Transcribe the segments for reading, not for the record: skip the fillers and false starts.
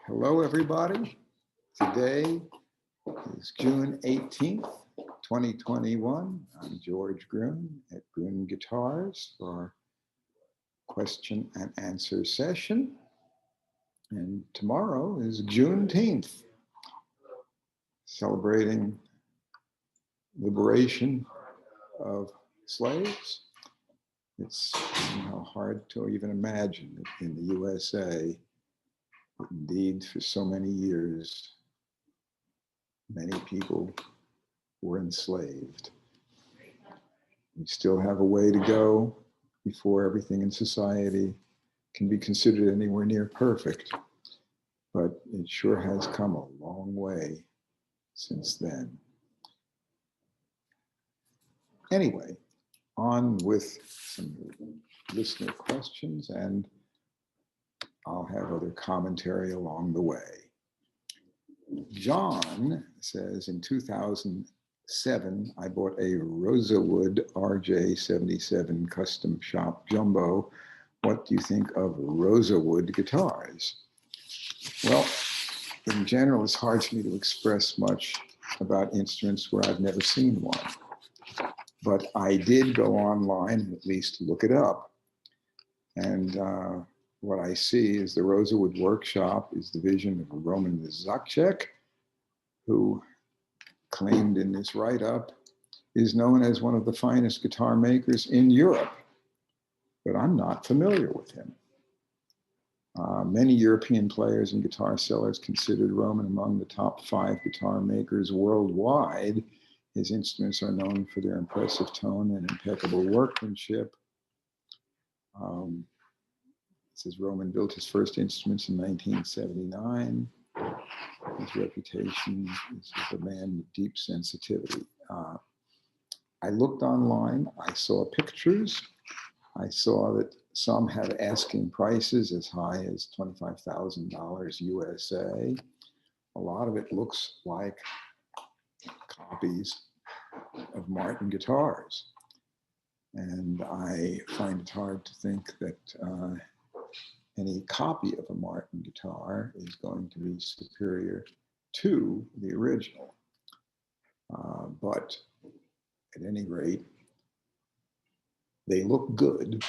Hello, everybody. Today is June 18th, 2021. I'm George Gruen at Gruen Guitars for our question and answer session. And tomorrow is Juneteenth, celebrating liberation of slaves. It's hard to even imagine that in the USA, indeed, for so many years, many people were enslaved. We still have a way to go before everything in society can be considered anywhere near perfect, but it sure has come a long way since then. Anyway, on with some listener questions, and I'll have other commentary along the way. John says, in 2007, I bought a Rosewood RJ77 custom shop jumbo. What do you think of Rosewood guitars? Well, in general, it's hard for me to express much about instruments where I've never seen one. But I did go online and at least look it up. And what I see is the Rosewood Workshop is the vision of Roman Zakchek, who claimed in this write-up is known as one of the finest guitar makers in Europe. But I'm not familiar with him. Many European players and guitar sellers considered Roman among the top 5 guitar makers worldwide. His instruments are known for their impressive tone and impeccable workmanship. It says Roman built his first instruments in 1979. His reputation is as a man with deep sensitivity. I looked online, I saw pictures. I saw that some had asking prices as high as $25,000 USA. A lot of it looks like copies of Martin guitars. And I find it hard to think that any copy of a Martin guitar is going to be superior to the original. But at any rate, they look good.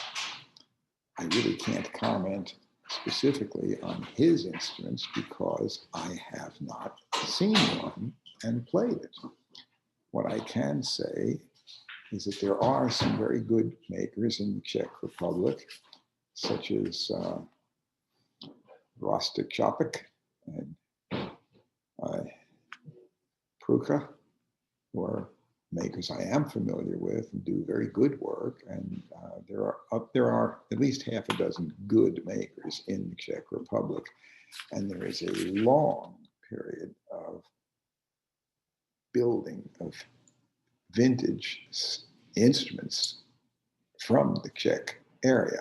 I really can't comment specifically on his instruments because I have not seen one and played it. What I can say is that there are some very good makers in the Czech Republic, such as Rostik Chopik and Pruka, who are makers I am familiar with and do very good work. And there are at least half a dozen good makers in the Czech Republic. And there is a long period of building of vintage instruments from the Czech area.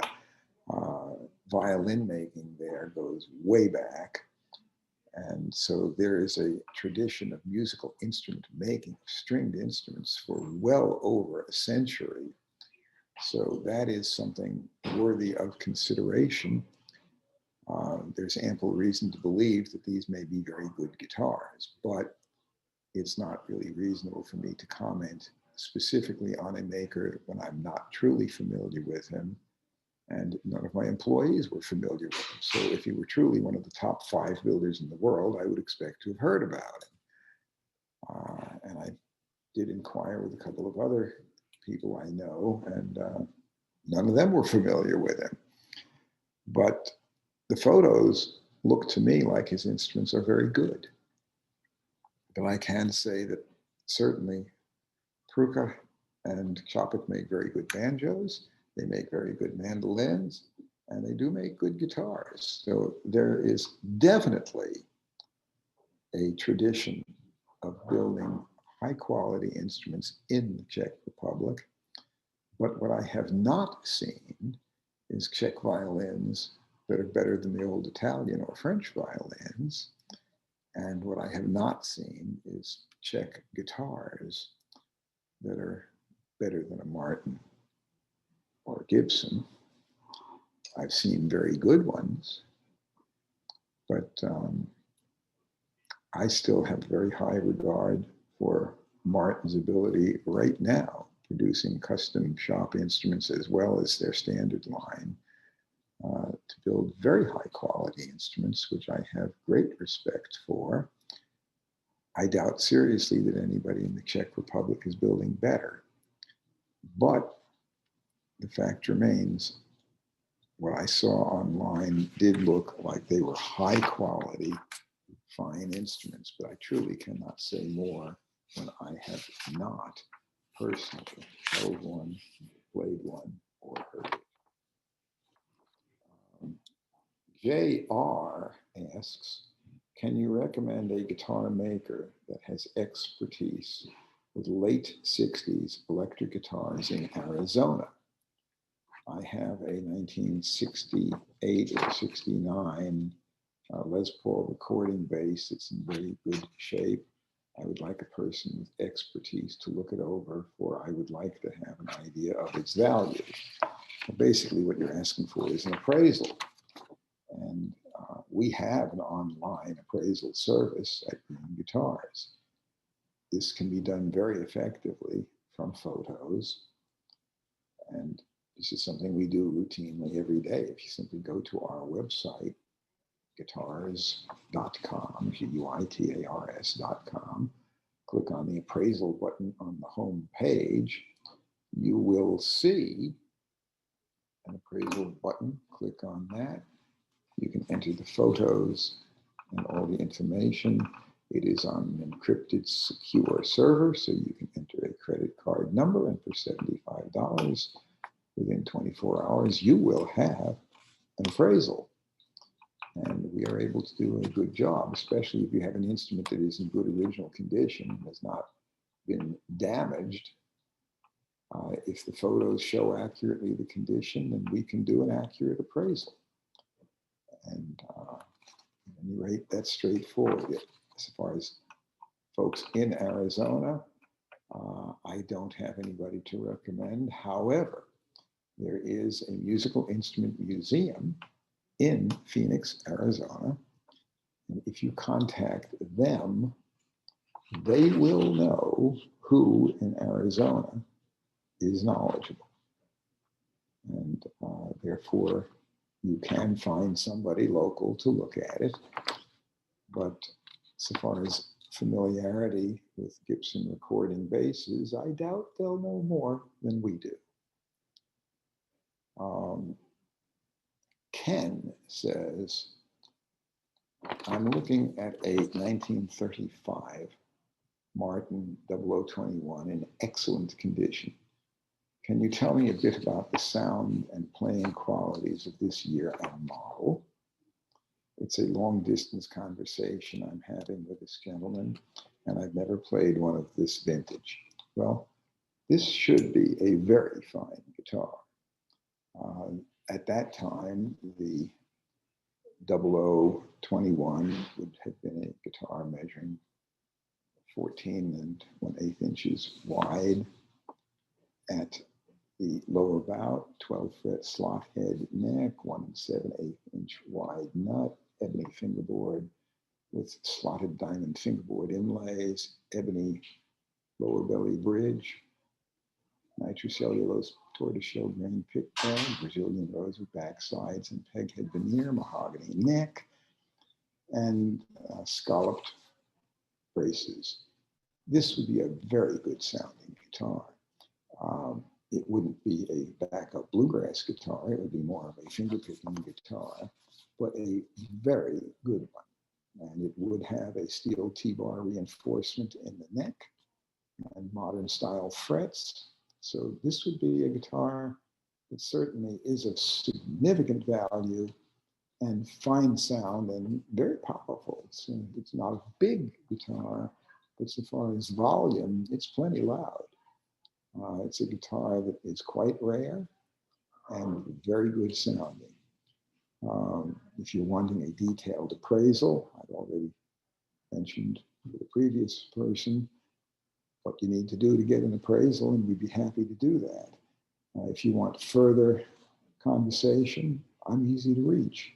Violin making there goes way back. And so there is a tradition of musical instrument making, stringed instruments, for well over a century. So that is something worthy of consideration. There's ample reason to believe that these may be very good guitars, but it's not really reasonable for me to comment specifically on a maker when I'm not truly familiar with him. And none of my employees were familiar with him. So if he were truly one of the top 5 builders in the world, I would expect to have heard about him. And I did inquire with a couple of other people I know, and none of them were familiar with him. But the photos look to me like his instruments are very good. But I can say that certainly Pruka and Chopik make very good banjos. They make very good mandolins, and they do make good guitars. So there is definitely a tradition of building high quality instruments in the Czech Republic. But what I have not seen is Czech violins that are better than the old Italian or French violins. And what I have not seen is Czech guitars that are better than a Martin or Gibson. I've seen very good ones, But I still have very high regard for Martin's ability right now, producing custom shop instruments as well as their standard line, to build very high quality instruments, which I have great respect for. I doubt seriously that anybody in the Czech Republic is building better. But the fact remains, what I saw online did look like they were high quality, fine instruments, but I truly cannot say more when I have not personally held one, played one, or heard it. JR asks, can you recommend a guitar maker that has expertise with late 60s electric guitars in Arizona? I have a 1968 or 69 Les Paul recording bass. It's in very good shape. I would like a person with expertise to look it over, for I would like to have an idea of its value. Well, basically, what you're asking for is an appraisal. And we have an online appraisal service at Green Guitars. This can be done very effectively from photos. And this is something we do routinely every day. If you simply go to our website, guitars.com, guitars.com, click on the appraisal button on the home page, you will see an appraisal button. Click on that. You can enter the photos and all the information. It is on an encrypted, secure server, so you can enter a credit card number, and for $75, within 24 hours, you will have an appraisal. And we are able to do a good job, especially if you have an instrument that is in good original condition and has not been damaged. If the photos show accurately the condition, then we can do an accurate appraisal. And at any rate, that's straightforward. As far as folks in Arizona, I don't have anybody to recommend. However, there is a musical instrument museum in Phoenix, Arizona. And if you contact them, they will know who in Arizona is knowledgeable. And therefore, you can find somebody local to look at it. But so far as familiarity with Gibson recording basses, I doubt they'll know more than we do. Ken says, I'm looking at a 1935 Martin 0021 in excellent condition. Can you tell me a bit about the sound and playing qualities of this year and model? It's a long distance conversation I'm having with this gentleman, and I've never played one of this vintage. Well, this should be a very fine guitar. At that time, the 0021 would have been a guitar measuring 14 1/8 inches wide at the lower bout, 12 fret slot head neck, 1 7/8 inch wide nut, ebony fingerboard with slotted diamond fingerboard inlays, ebony lower belly bridge, nitrocellulose tortoiseshell grain pick guard, Brazilian rosewood back sides and peghead veneer, mahogany neck, and scalloped braces. This would be a very good sounding guitar. It wouldn't be a backup bluegrass guitar. It would be more of a finger-picking guitar, but a very good one. And it would have a steel T-bar reinforcement in the neck and modern style frets. So this would be a guitar that certainly is of significant value and fine sound and very powerful. It's not a big guitar, but so far as volume, it's plenty loud. It's a guitar that is quite rare and very good sounding. If you're wanting a detailed appraisal, I've already mentioned to the previous person what you need to do to get an appraisal, and we'd be happy to do that. If you want further conversation, I'm easy to reach.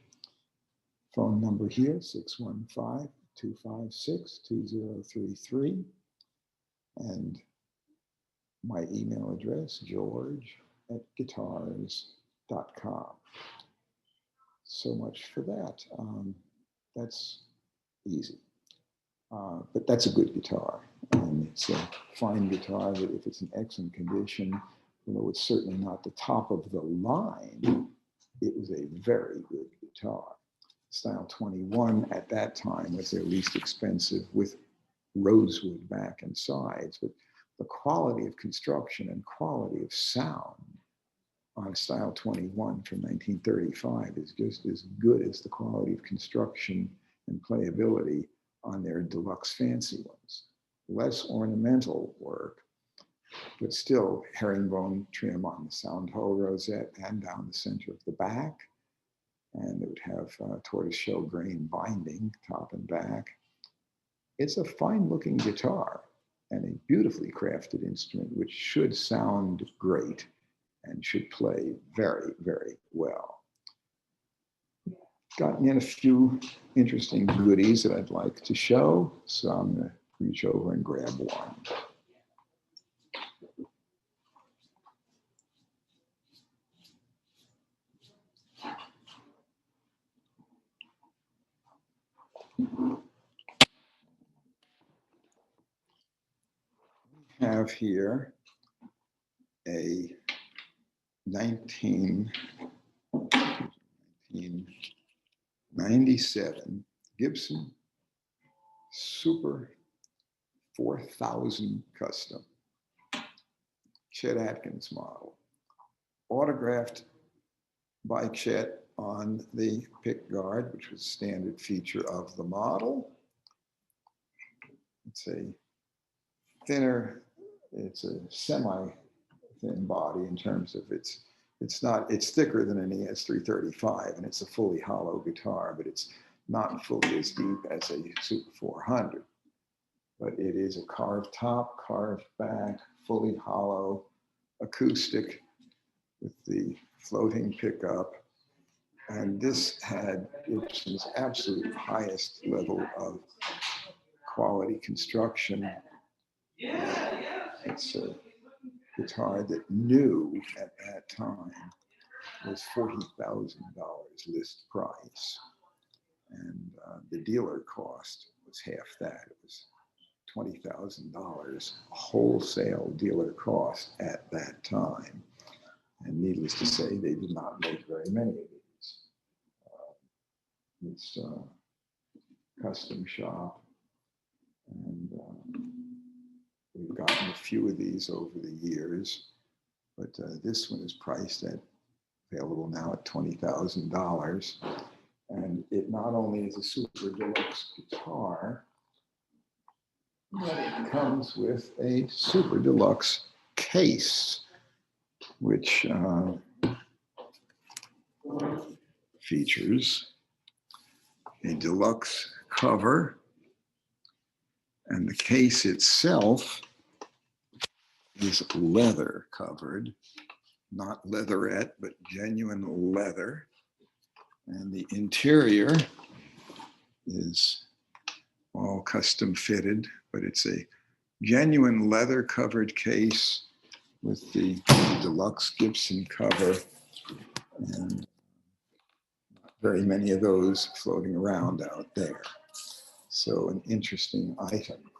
phone number here, 615-256-2033. And my email address, george@guitars.com. So much for that. That's easy. But that's a good guitar. And it's a fine guitar that if it's in excellent condition, although it's certainly not the top of the line, it was a very good guitar. Style 21 at that time was their least expensive with rosewood back and sides, but the quality of construction and quality of sound on Style 21 from 1935 is just as good as the quality of construction and playability on their deluxe fancy ones. Less ornamental work, but still herringbone trim on the sound hole rosette and down the center of the back. And it would have tortoiseshell grain binding, top and back. It's a fine looking guitar and a beautifully crafted instrument, which should sound great and should play very, very well. Gotten in a few interesting goodies that I'd like to show, so I'm going to reach over and grab one. We have here a 1997 Gibson Super 4000 custom, Chet Atkins model, autographed by Chet on the pick guard, which was a standard feature of the model. It's a thinner, it's a semi-thin body in terms of it's thicker than an ES335, and it's a fully hollow guitar, but it's not fully as deep as a Super 400. But it is a carved top, carved back, fully hollow, acoustic with the floating pickup. And this had Gibson's absolute highest level of quality construction. It's a guitar that new at that time was $40,000 list price. And the dealer cost was half that. It was $20,000 wholesale dealer cost at that time. And needless to say, they did not make very many of these. It's a custom shop. And we've gotten a few of these over the years, but this one is priced at, available now at $20,000. And it not only is a super deluxe guitar, but it comes with a super deluxe case, which features a deluxe cover, and the case itself is leather covered, not leatherette, but genuine leather. And the interior is all custom fitted, but it's a genuine leather covered case with the deluxe Gibson cover, and not very many of those floating around out there. So an interesting item.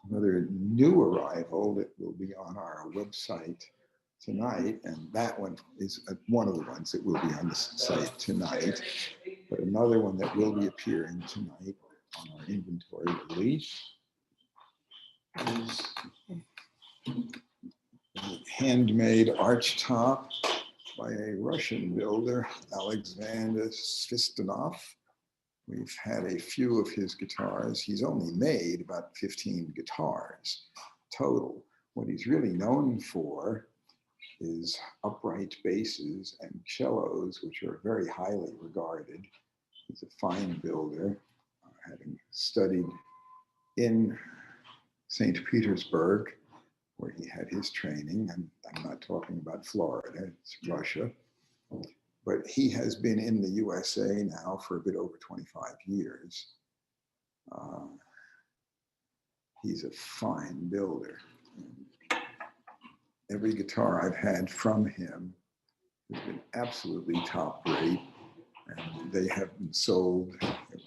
Another new arrival that will be on our website tonight, and that one is one of the ones that will be on the site tonight, but another one that will be appearing tonight on our inventory release is the Handmade Archtop by a Russian builder, Alexander Svistunov. We've had a few of his guitars. He's only made about 15 guitars total. What he's really known for is upright basses and cellos, which are very highly regarded. He's a fine builder, having studied in St. Petersburg, where he had his training, and I'm not talking about Florida, it's Russia. but he has been in the USA now for a bit over 25 years. He's a fine builder. Every guitar I've had from him has been absolutely top rate, and they have been sold.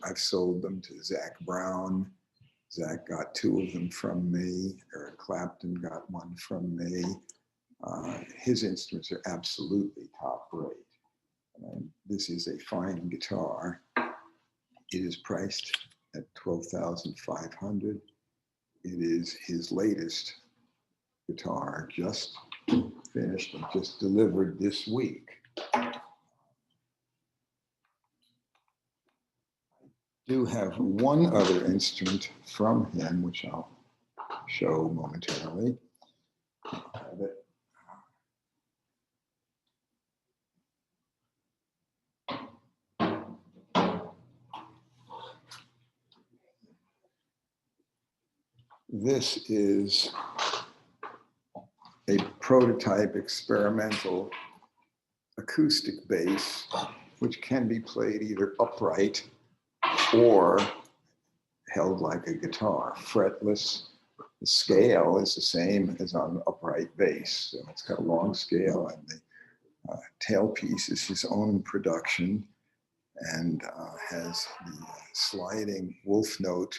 I've sold them to Zach Brown. Zach got 2 of them from me. Eric Clapton got 1 from me. His instruments are absolutely top rate. And this is a fine guitar. It is priced at $12,500. It is his latest guitar, just finished and just delivered this week. I do have one other instrument from him, which I'll show momentarily. This is a prototype experimental acoustic bass, which can be played either upright or held like a guitar, fretless. The scale is the same as on an upright bass. So it's got a long scale, and the tailpiece is his own production, and has the sliding wolf note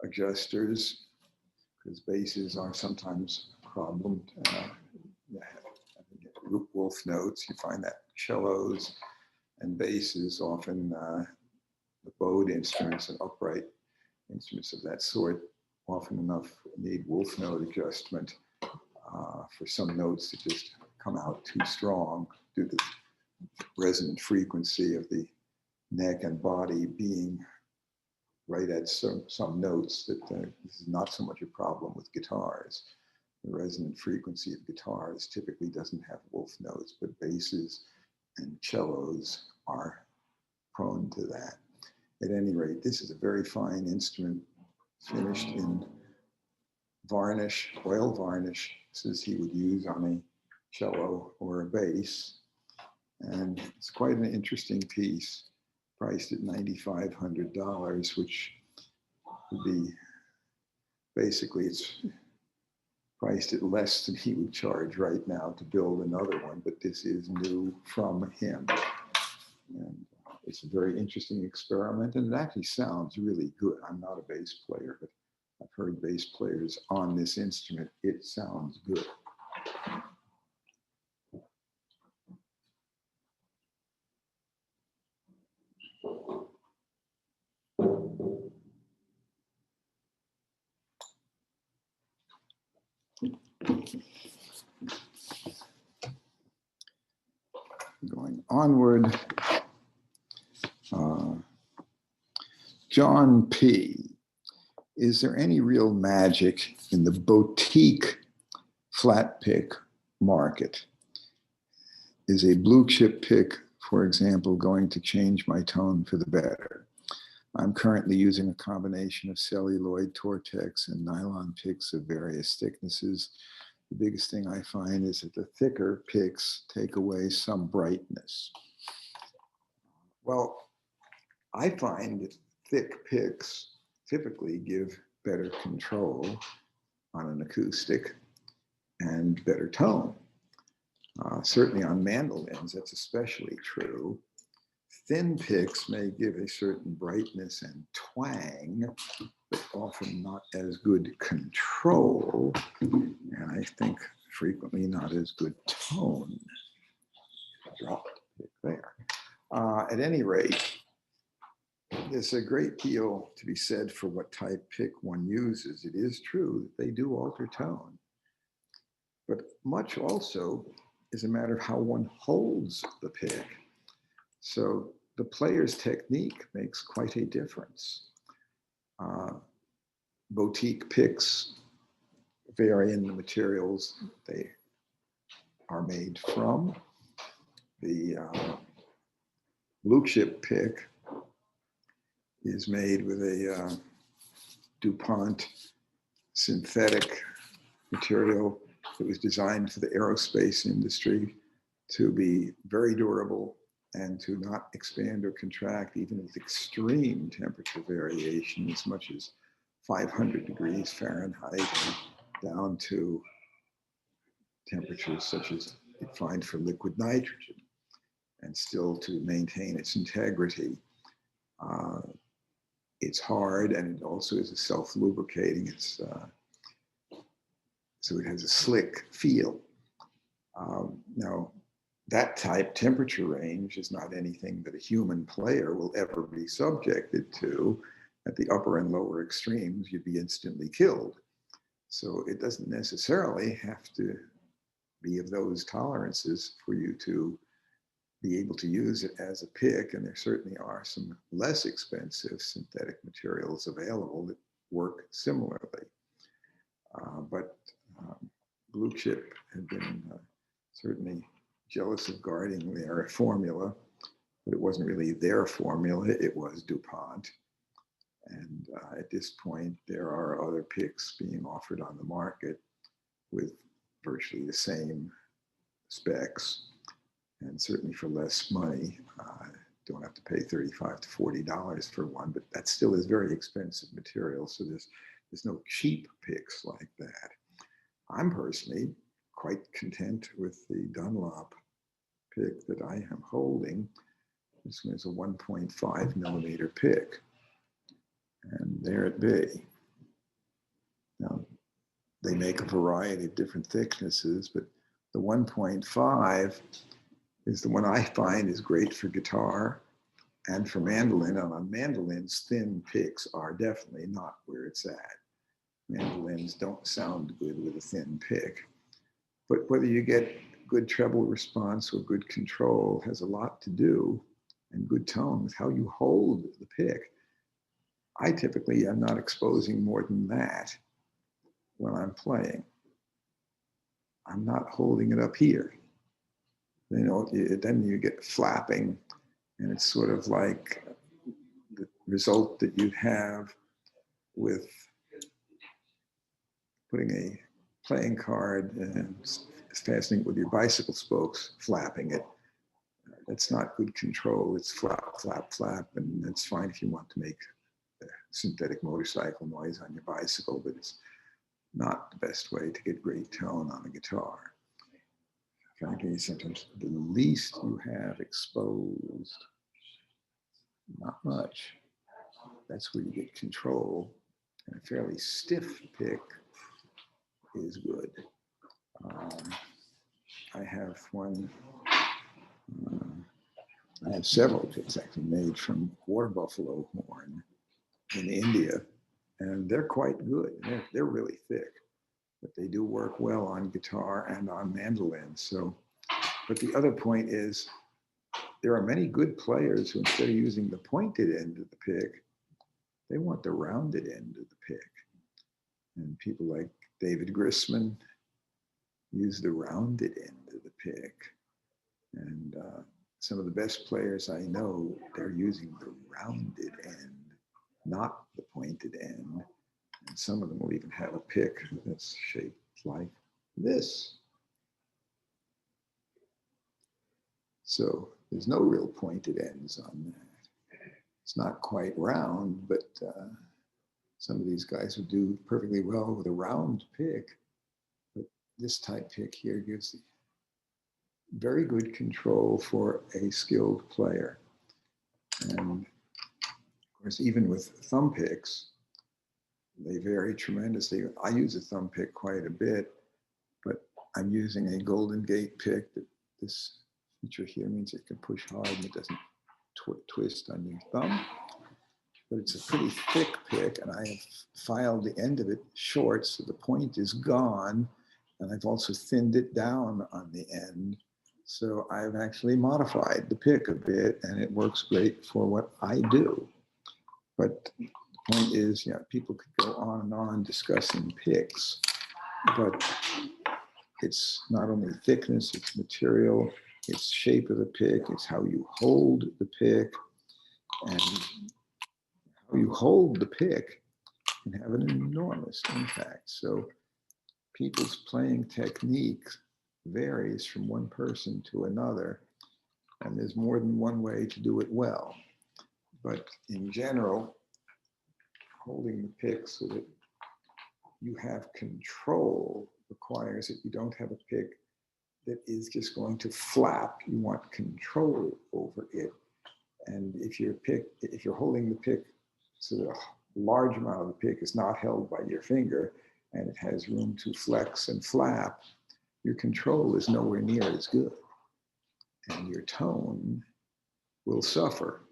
adjusters, because basses are sometimes a problem. Wolf notes, you find that cellos and basses often, the bowed instruments and upright instruments of that sort, often enough need wolf note adjustment for some notes to just come out too strong due to the resonant frequency of the neck and body being right at some notes that this is not so much a problem with guitars. The resonant frequency of guitars typically doesn't have wolf notes, but basses and cellos are prone to that. At any rate, this is a very fine instrument, finished in varnish, oil varnish, as he would use on a cello or a bass. And it's quite an interesting piece, priced at $9,500, which would be, basically it's priced at less than he would charge right now to build another one, but this is new from him. And it's a very interesting experiment, and it actually sounds really good. I'm not a bass player, but I've heard bass players on this instrument. It sounds good. Going onward, John P. Is there any real magic in the boutique flat pick market? Is a blue chip pick, for example, going to change my tone for the better? I'm currently using a combination of celluloid, Tortex, and nylon picks of various thicknesses. The biggest thing I find is that the thicker picks take away some brightness. Well, I find that thick picks typically give better control on an acoustic and better tone. Certainly on mandolins, that's especially true. Thin picks may give a certain brightness and twang, but often not as good control, and I think frequently not as good tone. Drop the pick there. At any rate, there's a great deal to be said for what type pick one uses. It is true that they do alter tone, but much also is a matter of how one holds the pick. So the player's technique makes quite a difference. Boutique picks vary in the materials they are made from. The blue chip pick is made with a DuPont synthetic material that was designed for the aerospace industry to be very durable and to not expand or contract even with extreme temperature variation as much as 500 degrees Fahrenheit and down to temperatures such as you'd find for liquid nitrogen, and still to maintain its integrity. Uh, it's hard, and it also is a self-lubricating. So it has a slick feel. Now, that type temperature range is not anything that a human player will ever be subjected to. At the upper and lower extremes, you'd be instantly killed. So it doesn't necessarily have to be of those tolerances for you to be able to use it as a pick. And there certainly are some less expensive synthetic materials available that work similarly. But Blue Chip had been certainly jealous of guarding their formula, but it wasn't really their formula, it was DuPont. And at this point, there are other picks being offered on the market with virtually the same specs, and certainly for less money. Don't have to pay $35 to $40 for one, but that still is very expensive material. So there's no cheap picks like that. I'm personally quite content with the Dunlop pick that I am holding. This one is a 1.5 millimeter pick. And there it be. Now, they make a variety of different thicknesses, but the 1.5 is the one I find is great for guitar and for mandolin. And on mandolins, thin picks are definitely not where it's at. Mandolins don't sound good with a thin pick. But whether you get good treble response or good control has a lot to do, and good tone, with how you hold the pick. I typically am not exposing more than that when I'm playing. I'm not holding it up here. You know, then you get flapping, and it's sort of like the result that you'd have with putting a playing card and fastening it with your bicycle spokes, flapping it. That's not good control. It's flap, flap, flap, and that's fine if you want to make a synthetic motorcycle noise on your bicycle, but it's not the best way to get great tone on a guitar. Frankly, sometimes the least you have exposed, not much, that's where you get control. And a fairly stiff pick is good. I have one, I have several picks actually made from water buffalo horn in India, and they're quite good. They're really thick, but they do work well on guitar and on mandolin. So, but the other point is, there are many good players who, instead of using the pointed end of the pick, they want the rounded end of the pick. And people like David Grisman use the rounded end of the pick. And some of the best players I know, they're using the rounded end, not the pointed end. And some of them will even have a pick that's shaped like this. So there's no real pointed ends on that. It's not quite round, but some of these guys would do perfectly well with a round pick. But this type pick here gives very good control for a skilled player. And of course, even with thumb picks, they vary tremendously. I use a thumb pick quite a bit, but I'm using a Golden Gate pick. That this feature here means it can push hard and it doesn't twist on your thumb. But it's a pretty thick pick, and I have filed the end of it short so the point is gone, and I've also thinned it down on the end. So I've actually modified the pick a bit, and it works great for what I do. But the point is, yeah, people could go on and on discussing picks, but it's not only thickness, it's material, it's shape of the pick, it's how you hold the pick, and how you hold the pick can have an enormous impact. So people's playing technique varies from one person to another. And there's more than one way to do it well. But in general, holding the pick so that you have control requires that you don't have a pick that is just going to flap. You want control over it. And if you're holding the pick so that a large amount of the pick is not held by your finger and it has room to flex and flap, your control is nowhere near as good. And your tone will suffer.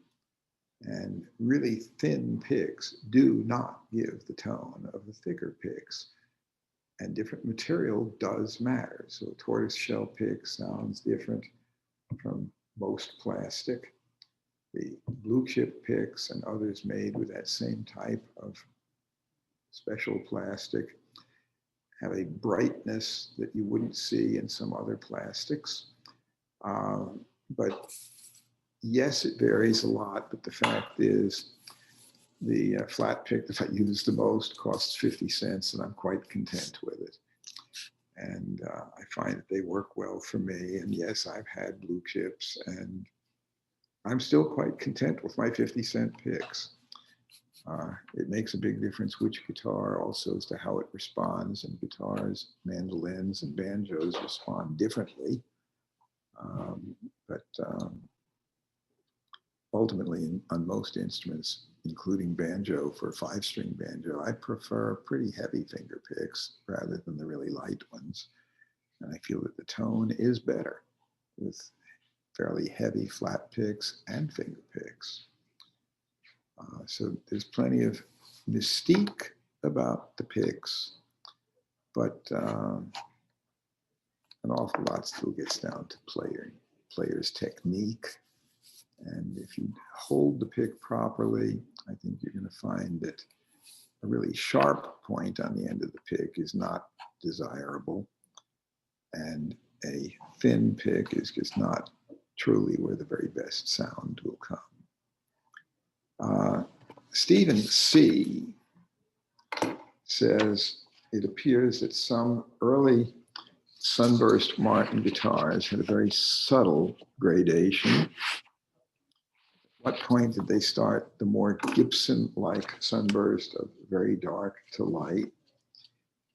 And really thin picks do not give the tone of the thicker picks. And different material does matter. So a tortoiseshell pick sounds different from most plastic. The blue chip picks and others made with that same type of special plastic have a brightness that you wouldn't see in some other plastics. But yes, it varies a lot, but the fact is the flat pick that I use the most costs 50 cents and I'm quite content with it. And I find that they work well for me. And yes, I've had blue chips and I'm still quite content with my 50-cent picks. It makes a big difference which guitar, also as to how it responds. And guitars, mandolins, and banjos respond differently. But ultimately, on most instruments, including banjo, for a 5-string banjo, I prefer pretty heavy finger picks rather than the really light ones. And I feel that the tone is better with fairly heavy flat picks and finger picks. So there's plenty of mystique about the picks, but an awful lot still gets down to player's technique. And if you hold the pick properly, I think you're going to find that a really sharp point on the end of the pick is not desirable. And a thin pick is just not truly where the very best sound will come. Stephen C. says, it appears that some early sunburst Martin guitars had a very subtle gradation. What point did they start the more Gibson-like sunburst of very dark to light?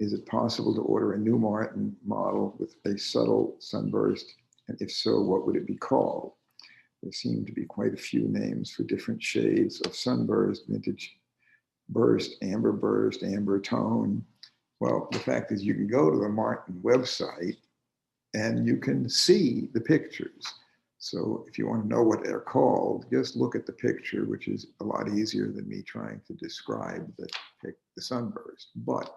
Is it possible to order a new Martin model with a subtle sunburst? And if so, what would it be called? There seem to be quite a few names for different shades of sunburst, vintage burst, amber tone. Well, the fact is you can go to the Martin website and you can see the pictures. So if you want to know what they're called, just look at the picture, which is a lot easier than me trying to describe the sunburst. But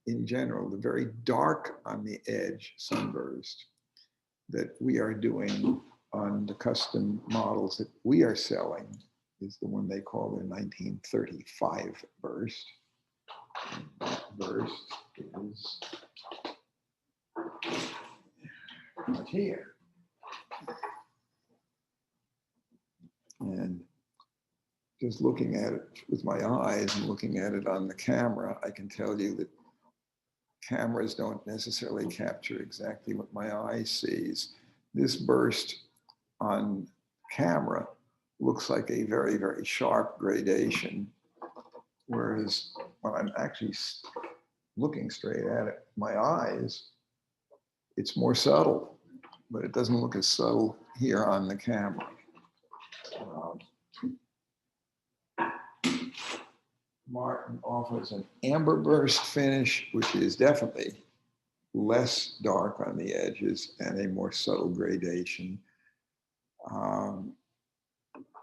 in general, the very dark on the edge sunburst that we are doing on the custom models that we are selling is the one they call their 1935 burst. And that burst is right here. And just looking at it with my eyes and looking at it on the camera, I can tell you that cameras don't necessarily capture exactly what my eye sees. This burst on camera looks like a very, very sharp gradation, whereas when I'm actually looking straight at it, my eyes, it's more subtle, but it doesn't look as subtle here on the camera. Martin offers an amber burst finish, which is definitely less dark on the edges and a more subtle gradation.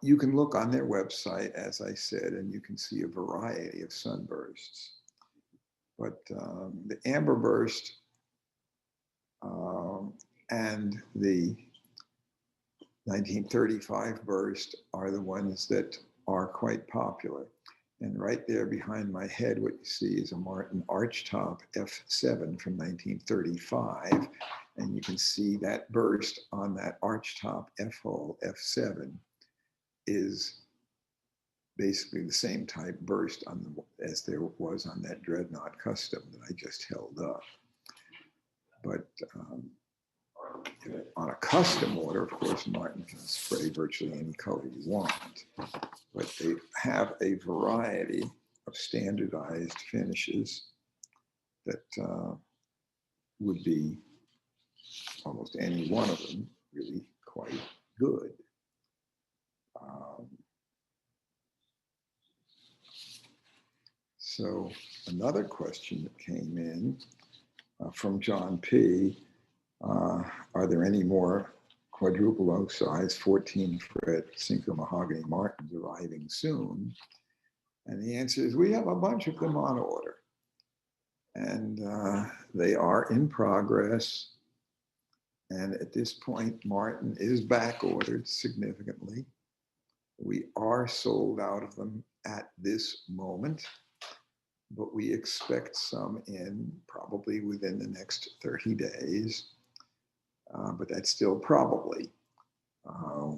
You can look on their website, as I said, and you can see a variety of sunbursts. But the amber burst and the 1935 burst are the ones that are quite popular. And right there behind my head, what you see is a Martin Archtop F7 from 1935. And you can see that burst on that Archtop F-hole F7 is basically the same type burst on as there was on that Dreadnought Custom that I just held up. But On a custom order, of course, Martin can spray virtually any color you want, but they have a variety of standardized finishes that would be almost any one of them really quite good. So another question that came in from John P. Are there any more quadruple oak size 14 fret Cinco Mahogany Martins arriving soon? And the answer is we have a bunch of them on order. And they are in progress. And at this point, Martin is back ordered significantly. We are sold out of them at this moment, but we expect some in probably within the next 30 days. But that's still probably.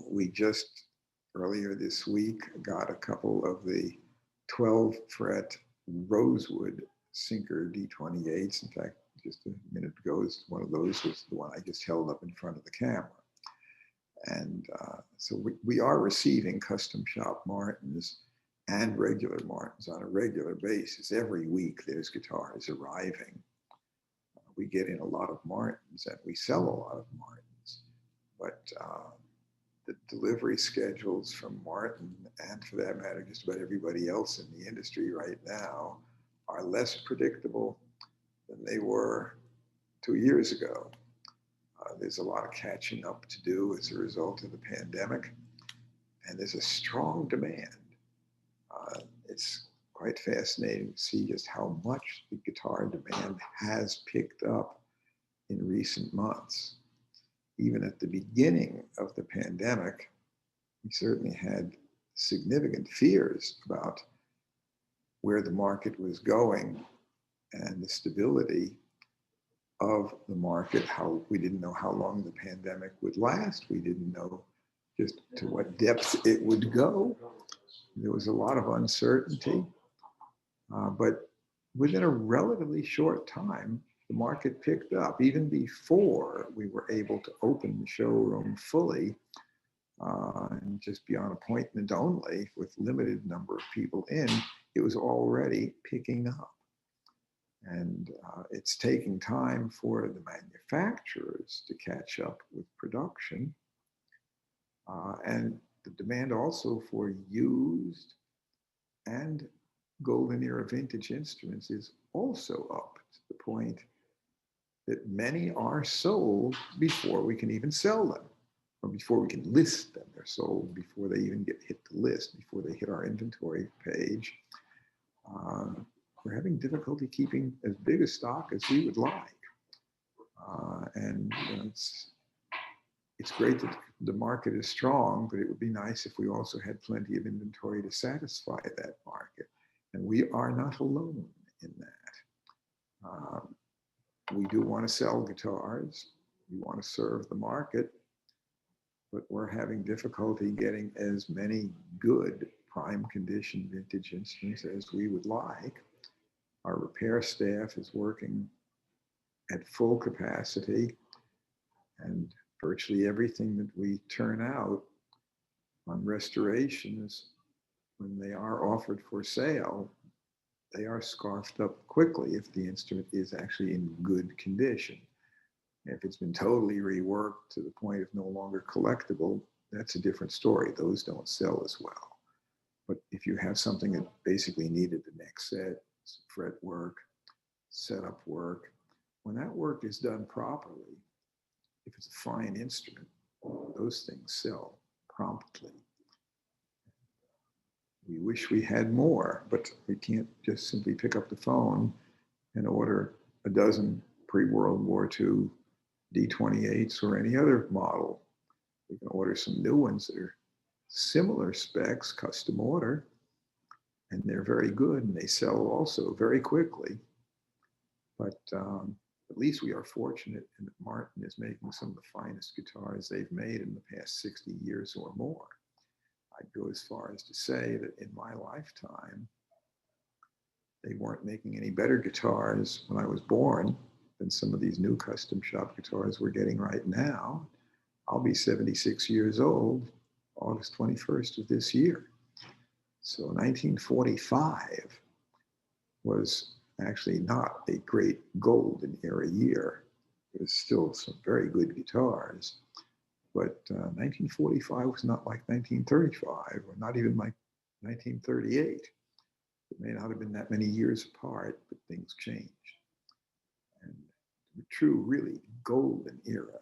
We just earlier this week got a couple of the 12 fret Rosewood Sinker D28s. In fact, just a minute ago, one of those was the one I just held up in front of the camera. And so we are receiving custom shop Martins and regular Martins on a regular basis. Every week there's guitars arriving. We get in a lot of Martins and we sell a lot of Martins, but the delivery schedules from Martin, and for that matter, just about everybody else in the industry right now, are less predictable than they were 2 years ago. There's a lot of catching up to do as a result of the pandemic, and there's a strong demand. It's quite fascinating to see just how much the guitar demand has picked up in recent months. Even at the beginning of the pandemic, we certainly had significant fears about where the market was going and the stability of the market. How we didn't know how long the pandemic would last. We didn't know just to what depth it would go. There was a lot of uncertainty, but within a relatively short time, the market picked up. Even before we were able to open the showroom fully and just be on appointment only with limited number of people in, it was already picking up. And it's taking time for the manufacturers to catch up with production. And the demand also for used and golden era vintage instruments is also up to the point that many are sold before we can even sell them, or before we can list them. They're sold before they even hit the list, before they hit our inventory page. We're having difficulty keeping as big a stock as we would like. And you know, it's great that the market is strong, but it would be nice if we also had plenty of inventory to satisfy that market. And we are not alone in that. We do want to sell guitars. We want to serve the market, but we're having difficulty getting as many good prime condition vintage instruments as we would like. Our repair staff is working at full capacity, and virtually everything that we turn out on restorations, when they are offered for sale, they are scarfed up quickly if the instrument is actually in good condition. If it's been totally reworked to the point of no longer collectible, that's a different story. Those don't sell as well. But if you have something that basically needed the next set, fret work, setup work, when that work is done properly, if it's a fine instrument, those things sell promptly. We wish we had more, but we can't just simply pick up the phone and order a dozen pre-World War II D28s or any other model. We can order some new ones that are similar specs, custom order, and they're very good, and they sell also very quickly. But at least we are fortunate in that Martin is making some of the finest guitars they've made in the past 60 years or more. I'd go as far as to say that in my lifetime, they weren't making any better guitars when I was born than some of these new custom shop guitars we're getting right now. I'll be 76 years old August 21st of this year. So 1945 was actually not a great golden era year. There's still some very good guitars, but 1945 was not like 1935 or not even like 1938. It may not have been that many years apart, but things changed. And the true, really golden era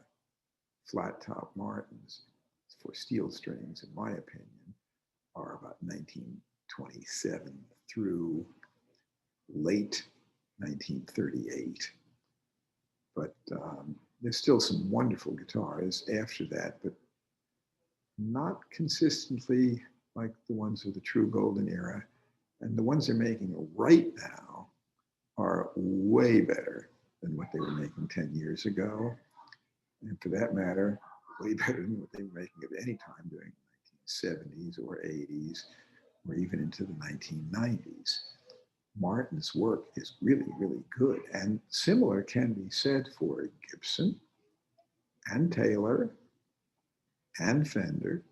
flat top Martins for steel strings, in my opinion, are about 1927 through late 1938. But there's still some wonderful guitars after that, but not consistently like the ones of the true golden era. And the ones they're making right now are way better than what they were making 10 years ago. And for that matter, way better than what they were making at any time during the 1970s or 80s, or even into the 1990s. Martin's work is really, really good. And similar can be said for Gibson and Taylor and Fender.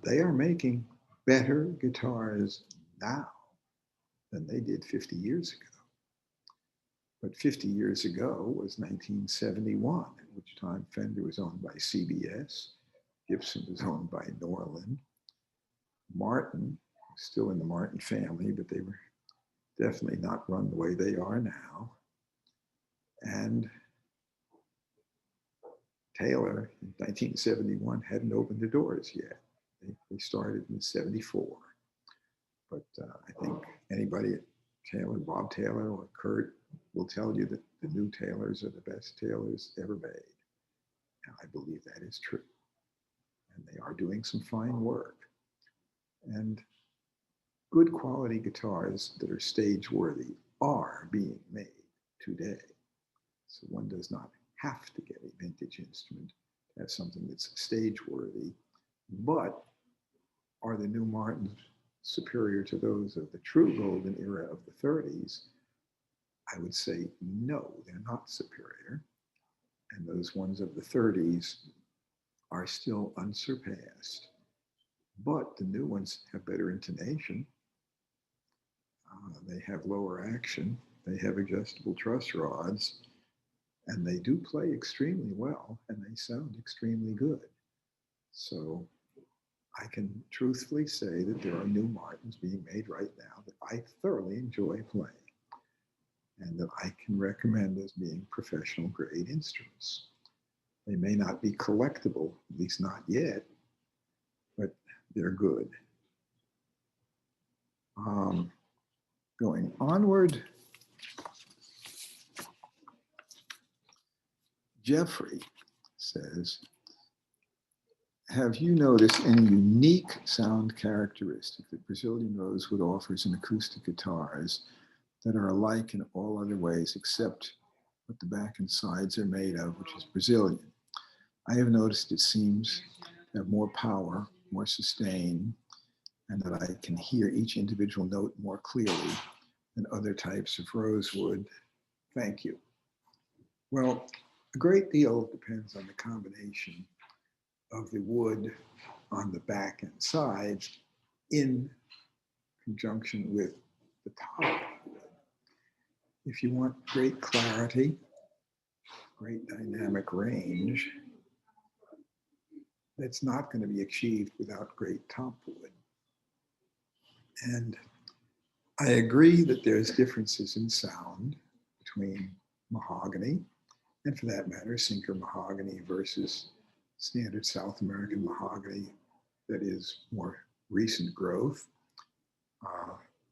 They are making better guitars now than they did 50 years ago. But 50 years ago was 1971, at which time Fender was owned by CBS, Gibson was owned by Norland. Martin was still in the Martin family, but they were definitely not run the way they are now. And Taylor in 1971 hadn't opened the doors yet. They started in 74. But I think anybody at Taylor, Bob Taylor or Kurt, will tell you that the new Taylors are the best Taylors ever made. And I believe that is true. And they are doing some fine work. And good quality guitars that are stage worthy are being made today. So one does not have to get a vintage instrument to have something that's stage worthy. But are the new Martins superior to those of the true golden era of the 30s? I would say no, they're not superior. And those ones of the 30s are still unsurpassed. But the new ones have better intonation. They have lower action. They have adjustable truss rods. And they do play extremely well, and they sound extremely good. So I can truthfully say that there are new Martins being made right now that I thoroughly enjoy playing and that I can recommend as being professional grade instruments. They may not be collectible, at least not yet, but they're good. Going onward, Jeffrey says, have you noticed any unique sound characteristic that Brazilian Rosewood offers in acoustic guitars that are alike in all other ways except what the back and sides are made of, which is Brazilian? I have noticed it seems to have more power, more sustain, and that I can hear each individual note more clearly than other types of rosewood. Thank you. Well, a great deal depends on the combination of the wood on the back and sides in conjunction with the top of the wood. If you want great clarity, great dynamic range, that's not going to be achieved without great top wood. And I agree that there's differences in sound between mahogany, and for that matter, sinker mahogany versus standard South American mahogany that is more recent growth,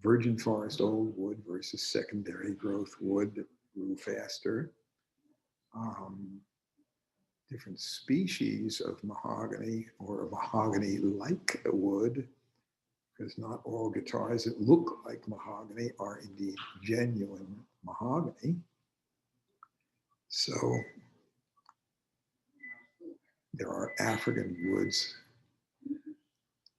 virgin forest old wood versus secondary growth wood that grew faster, different species of mahogany or a mahogany-like wood, because not all guitars that look like mahogany are indeed genuine mahogany. So there are African woods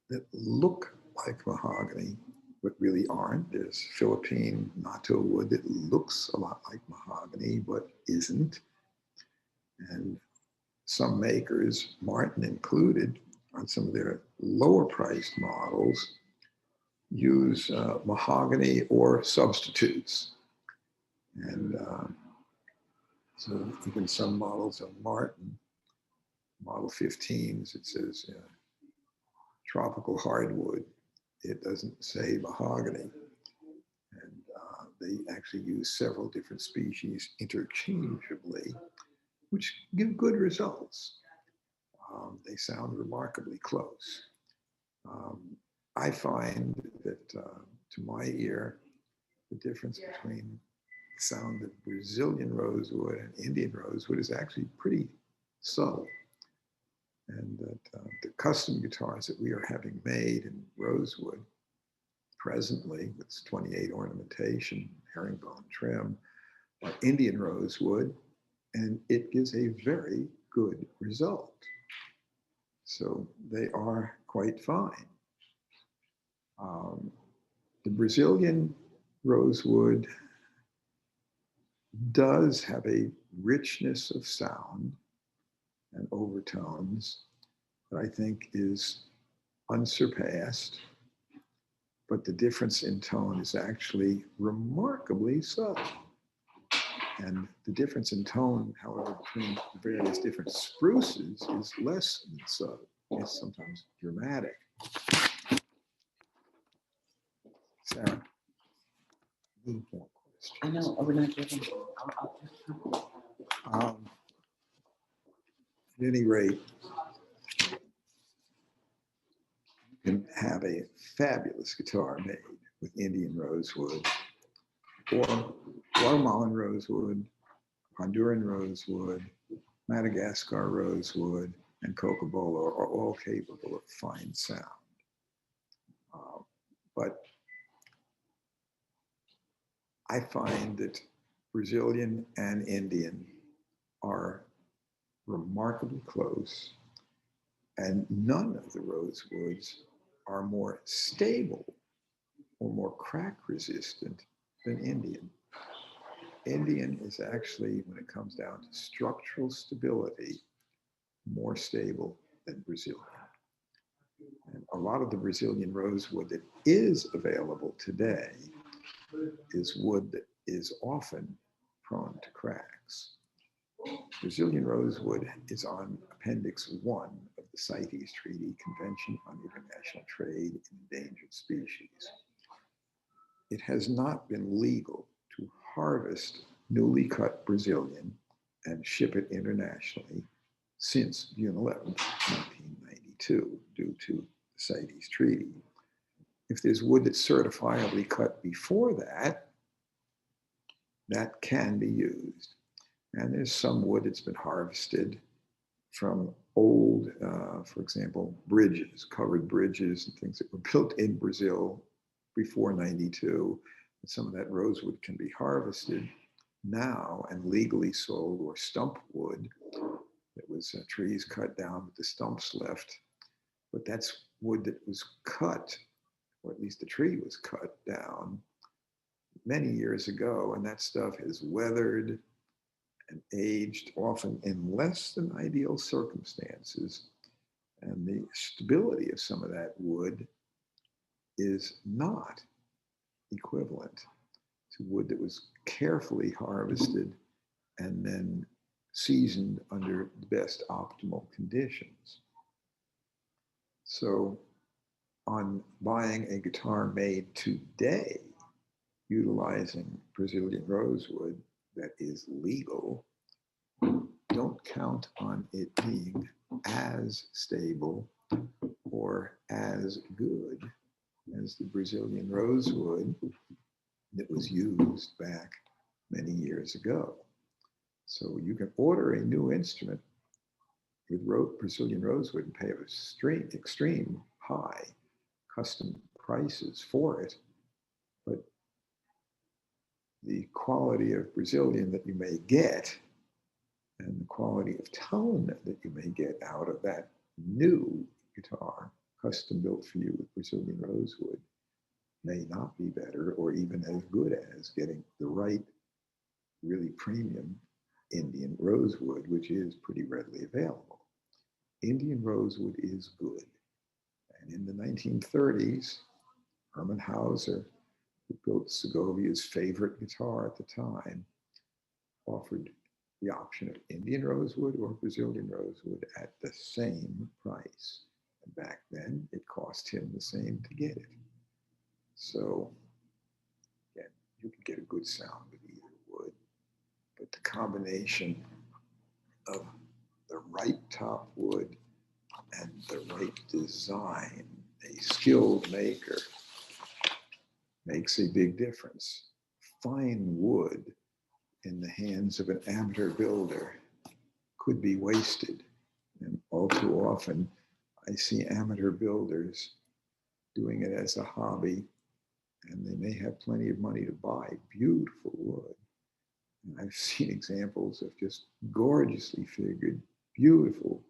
that look like mahogany but really aren't. There's Philippine natto wood that looks a lot like mahogany, but isn't. And some makers, Martin included, on some of their lower priced models, use mahogany or substitutes. And so even some models of Martin, model 15s, it says tropical hardwood. It doesn't say mahogany. And they actually use several different species interchangeably, which give good results. They sound remarkably close. I find that, to my ear, the difference between the sound of Brazilian rosewood and Indian rosewood is actually pretty subtle. And that the custom guitars that we are having made in rosewood presently, with 28 ornamentation, herringbone trim, are Indian rosewood, and it gives a very good result. So they are quite fine. The Brazilian rosewood does have a richness of sound and overtones that I think is unsurpassed, but the difference in tone is actually remarkably subtle. And the difference in tone, however, between the various different spruces is less than subtle. It's sometimes dramatic. Sarah, need more questions. I know, we're not getting. At any rate, you can have a fabulous guitar made with Indian rosewood, or Guatemalan rosewood, Honduran rosewood, Madagascar rosewood, and Cocobolo are all capable of fine sound. But I find that Brazilian and Indian are remarkably close, and none of the rosewoods are more stable or more crack resistant than Indian. Indian is actually, when it comes down to structural stability, more stable than Brazilian. And a lot of the Brazilian rosewood that is available today is wood that is often prone to cracks. Brazilian rosewood is on Appendix 1 of the CITES Treaty, Convention on International Trade in Endangered Species. It has not been legal to harvest newly cut Brazilian and ship it internationally since June 11, 1992, due to the CITES Treaty. If there's wood that's certifiably cut before that, that can be used. And there's some wood that's been harvested from old, for example, bridges, covered bridges and things that were built in Brazil before 92. And some of that rosewood can be harvested now and legally sold, or stump wood that was trees cut down with the stumps left. But that's wood that was cut, or at least the tree was cut down many years ago, and that stuff is weathered and aged, often in less than ideal circumstances. And the stability of some of that wood is not equivalent to wood that was carefully harvested and then seasoned under the best optimal conditions. So on buying a guitar made today, utilizing Brazilian rosewood that is legal, don't count on it being as stable or as good as the Brazilian rosewood that was used back many years ago. So you can order a new instrument with Brazilian rosewood and pay extreme high custom prices for it, but the quality of Brazilian that you may get and the quality of tone that you may get out of that new guitar, custom built for you with Brazilian rosewood, may not be better or even as good as getting the right, really premium Indian rosewood, which is pretty readily available. Indian rosewood is good. And in the 1930s, Herman Hauser, who built Segovia's favorite guitar at the time, offered the option of Indian rosewood or Brazilian rosewood at the same price. And back then, it cost him the same to get it. So, again, you can get a good sound with either wood, but the combination of the right top wood and the right design, a skilled maker, makes a big difference. Fine wood in the hands of an amateur builder could be wasted. And all too often, I see amateur builders doing it as a hobby, and they may have plenty of money to buy beautiful wood. And I've seen examples of just gorgeously figured, beautiful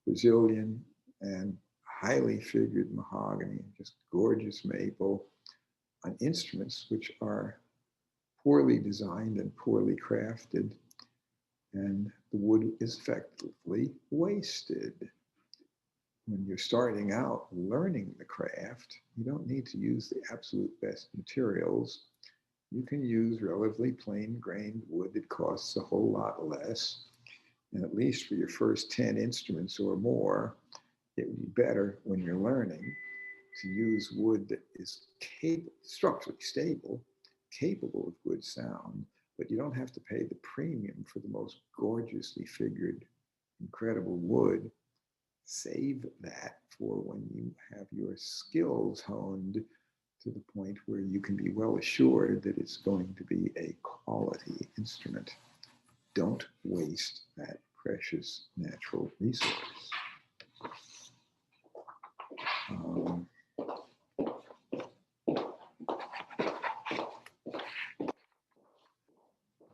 Brazilian and highly figured mahogany, just gorgeous maple on instruments which are poorly designed and poorly crafted, and the wood is effectively wasted. When you're starting out learning the craft, you don't need to use the absolute best materials. You can use relatively plain grained wood that costs a whole lot less. And at least for your first 10 instruments or more, it would be better when you're learning to use wood that is structurally stable, capable of good sound, but you don't have to pay the premium for the most gorgeously figured, incredible wood. Save that for when you have your skills honed to the point where you can be well assured that it's going to be a quality instrument. Don't waste that precious natural resource.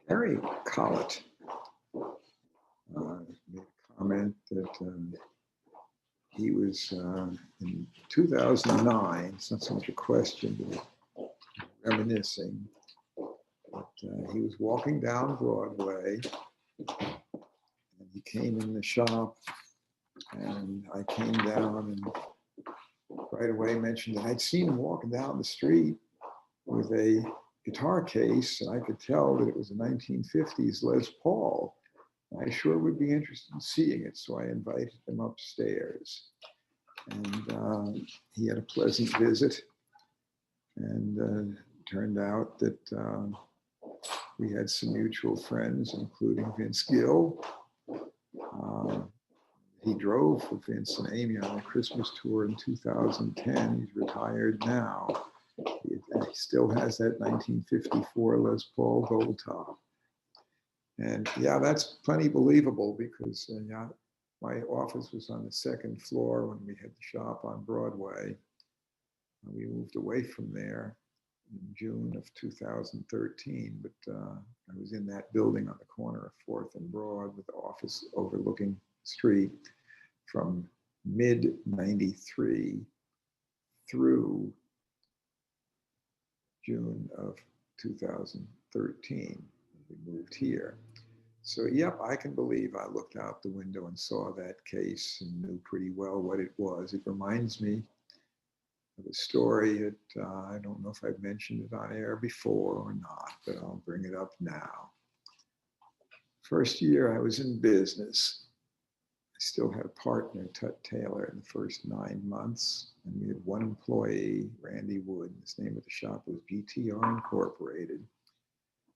Gary Cowlett made a comment that he was in 2009, it's not so much a question, but reminiscing, but he was walking down Broadway and he came in the shop and I came down and right away mentioned that I'd seen him walking down the street with a guitar case, and I could tell that it was a 1950s Les Paul. I sure would be interested in seeing it, so I invited him upstairs. And he had a pleasant visit, and turned out that we had some mutual friends, including Vince Gill. He drove with Vince and Amy on a Christmas tour in 2010. He's retired now. He still has that 1954 Les Paul gold top. And yeah, that's plenty believable because yeah, my office was on the second floor when we had the shop on Broadway. We moved away from there in June of 2013, but I was in that building on the corner of 4th and Broad with the office overlooking the street from mid-93 through June of 2013. We moved here. So, yep, I can believe I looked out the window and saw that case and knew pretty well what it was. It reminds me of a story that I don't know if I've mentioned it on air before or not, but I'll bring it up now. First year I was in business, I still had a partner, Tut Taylor, in the first 9 months, and we had one employee, Randy Wood. The name of the shop was GTR Incorporated.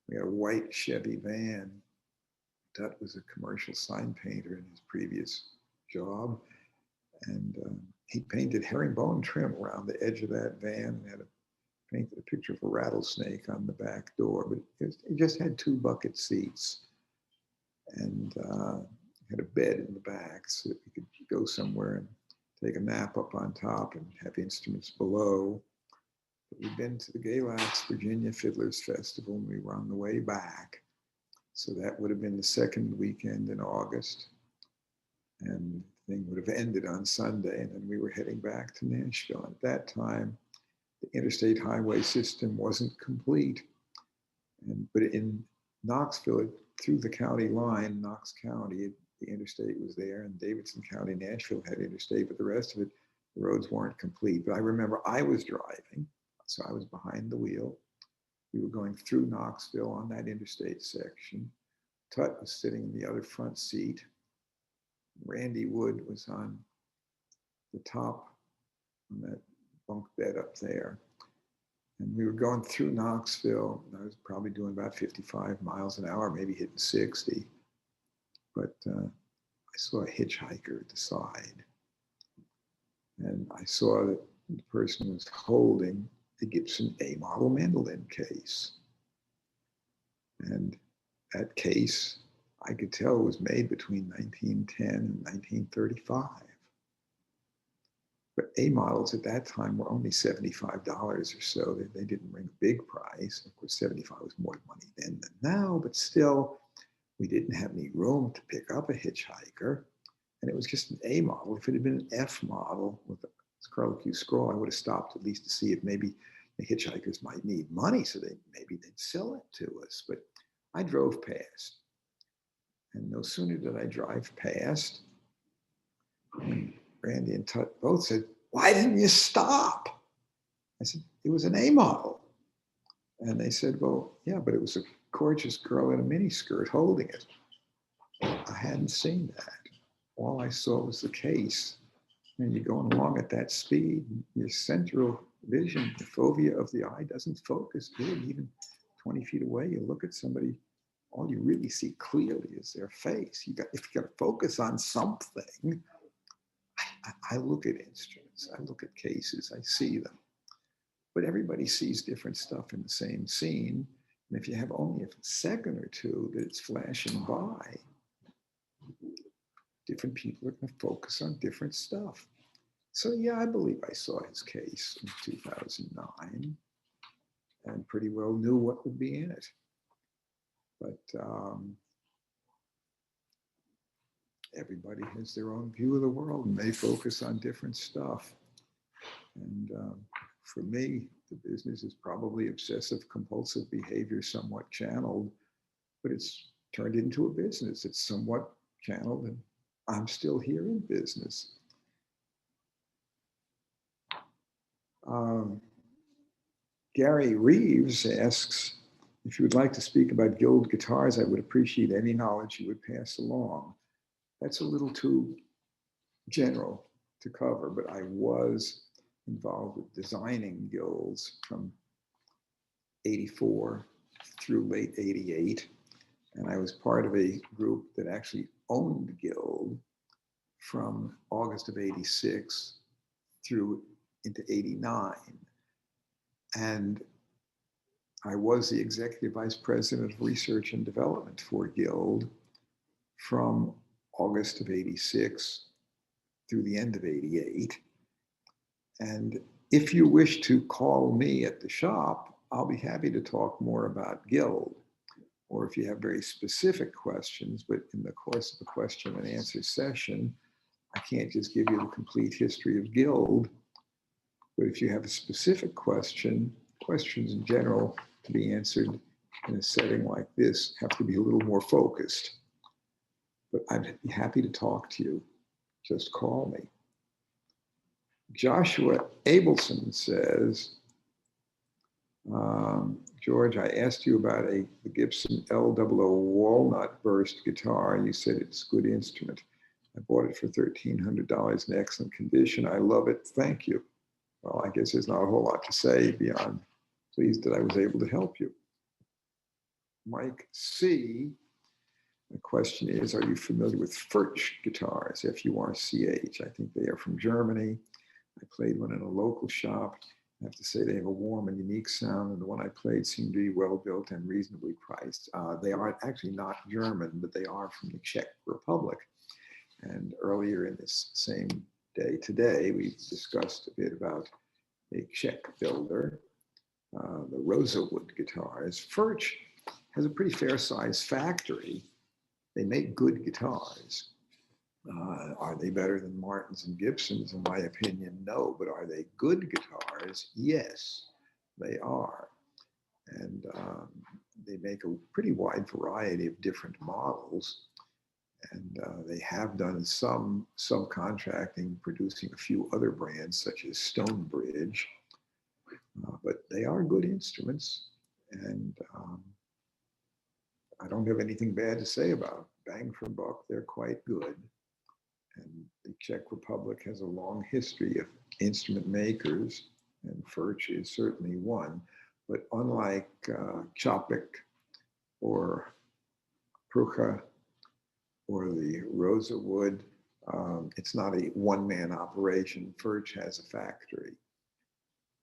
We had a white Chevy van. Tut was a commercial sign painter in his previous job, and he painted herringbone trim around the edge of that van and had painted a picture of a rattlesnake on the back door, but it just had 2 bucket seats and had a bed in the back so that we could go somewhere and take a nap up on top and have instruments below. But we'd been to the Galax, Virginia Fiddlers Festival, and we were on the way back. So that would have been the second weekend in August. And the thing would have ended on Sunday, and then we were heading back to Nashville. At that time, The interstate highway system wasn't complete. But in Knoxville, through the county line, Knox County, the interstate was there, and Davidson County, Nashville had interstate, but the rest of it, the roads weren't complete. But I remember I was driving, so I was behind the wheel. We were going through Knoxville on that interstate section. Tut was sitting in the other front seat. Randy Wood was on the top, on that bunk bed up there. And we were going through Knoxville. I was probably doing about 55 miles an hour, maybe hitting 60. But I saw a hitchhiker at the side. And I saw that the person was holding a Gibson A model mandolin case. And that case, I could tell, was made between 1910 and 1935. But A models at that time were only $75 or so. They didn't ring a big price. Of course, 75 was more money then than now, but still, we didn't have any room to pick up a hitchhiker. And it was just an A model. If it had been an F model with a curlicue scroll, I would have stopped at least to see if maybe the hitchhikers might need money, so maybe they'd sell it to us. But I drove past. And no sooner did I drive past, and Randy and Tut both said, "Why didn't you stop?" I said, "It was an A model." And they said, "Well, yeah, but it was a gorgeous girl in a miniskirt holding it." I hadn't seen that. All I saw was the case. And you're going along at that speed, your central vision, the fovea of the eye doesn't focus good. Even 20 feet away, you look at somebody, all you really see clearly is their face. If you got to focus on something, I look at instruments, I look at cases, I see them. But everybody sees different stuff in the same scene. And if you have only a second or two that it's flashing by, different people are going to focus on different stuff. So yeah, I believe I saw his case in 2009 and pretty well knew what would be in it. But everybody has their own view of the world and they focus on different stuff. And for me, the business is probably obsessive compulsive behavior, somewhat channeled, but it's turned into a business. It's somewhat channeled and I'm still here in business. Gary Reeves asks, if you would like to speak about Guild guitars, I would appreciate any knowledge you would pass along. That's a little too general to cover, but I was involved with designing guilds from 84 through late 88. And I was part of a group that actually owned the guild from August of 86 through into 89. And I was the executive vice president of research and development for Guild from August of 86 through the end of 88. And if you wish to call me at the shop, I'll be happy to talk more about Guild. Or if you have very specific questions, but in the course of the question and answer session, I can't just give you the complete history of Guild. But if you have a specific question, questions in general to be answered in a setting like this have to be a little more focused. But I'd be happy to talk to you. Just call me. Joshua Abelson says, George, I asked you about the Gibson L00 walnut burst guitar. You said it's a good instrument. I bought it for $1,300 in excellent condition. I love it. Thank you. Well, I guess there's not a whole lot to say beyond pleased that I was able to help you. Mike C. The question is, are you familiar with Furch guitars, F-U-R-C-H? I think they are from Germany. I played one in a local shop. I have to say they have a warm and unique sound, and the one I played seemed to be well built and reasonably priced. They are actually not German, but they are from the Czech Republic. And earlier in this same day today, we discussed a bit about a Czech builder, the Rosewood guitars. Furch has a pretty fair sized factory. They make good guitars. Are they better than Martins and Gibsons? In my opinion, no. But are they good guitars? Yes, they are. And they make a pretty wide variety of different models. And they have done some subcontracting, producing a few other brands such as Stonebridge. But they are good instruments. And I don't have anything bad to say about them. Bang for buck, they're quite good. And the Czech Republic has a long history of instrument makers, and Furch is certainly one. But unlike Chopik or Prucha or the Rosewood, it's not a one-man operation. Furch has a factory.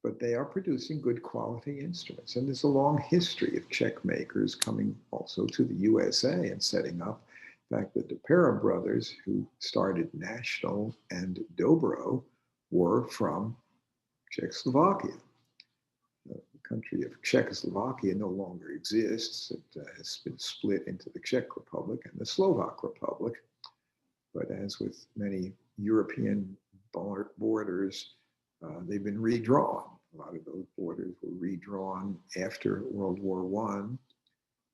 But they are producing good quality instruments. And there's a long history of Czech makers coming also to the USA and setting up. In fact, the DePera brothers, who started National and Dobro, were from Czechoslovakia. The country of Czechoslovakia no longer exists. It has been split into the Czech Republic and the Slovak Republic. But as with many European borders, they've been redrawn. A lot of those borders were redrawn after World War I,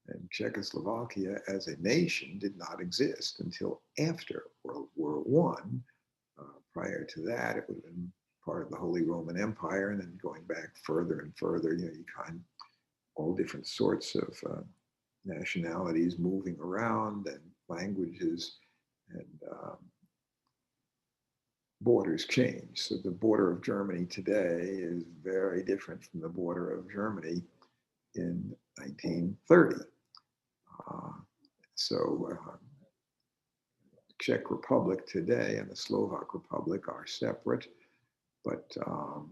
and Czechoslovakia as a nation did not exist until after World War I. Prior to that, it would have been part of the Holy Roman Empire, and then going back further and further, you find all different sorts of nationalities moving around and languages, and borders change. So the border of Germany today is very different from the border of Germany in 1930. So the Czech Republic today and the Slovak Republic are separate, but the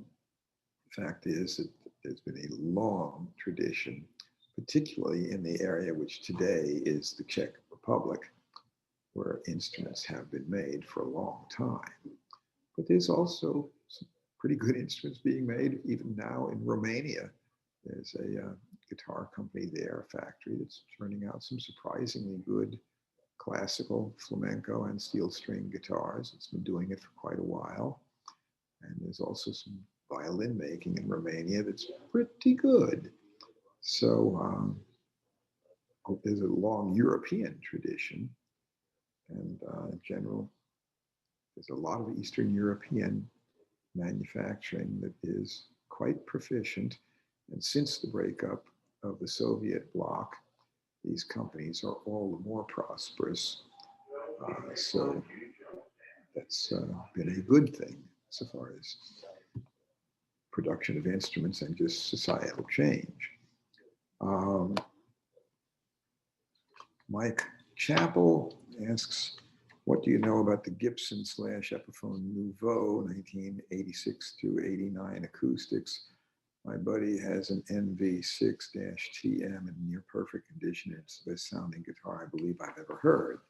fact is that there's been a long tradition, particularly in the area which today is the Czech Republic, where instruments have been made for a long time. But there's also some pretty good instruments being made even now in Romania. There's a guitar company there, a factory that's turning out some surprisingly good classical, flamenco, and steel string guitars. It's been doing it for quite a while. And there's also some violin making in Romania that's pretty good. So there's a long European tradition. And in general, there's a lot of Eastern European manufacturing that is quite proficient. And since the breakup of the Soviet bloc, these companies are all the more prosperous. So that's been a good thing so far as production of instruments and just societal change. Mike Chappell asks, what do you know about the Gibson / Epiphone Nouveau 1986 to 89 acoustics? My buddy has an NV6-TM in near perfect condition. It's the best sounding guitar I believe I've ever heard.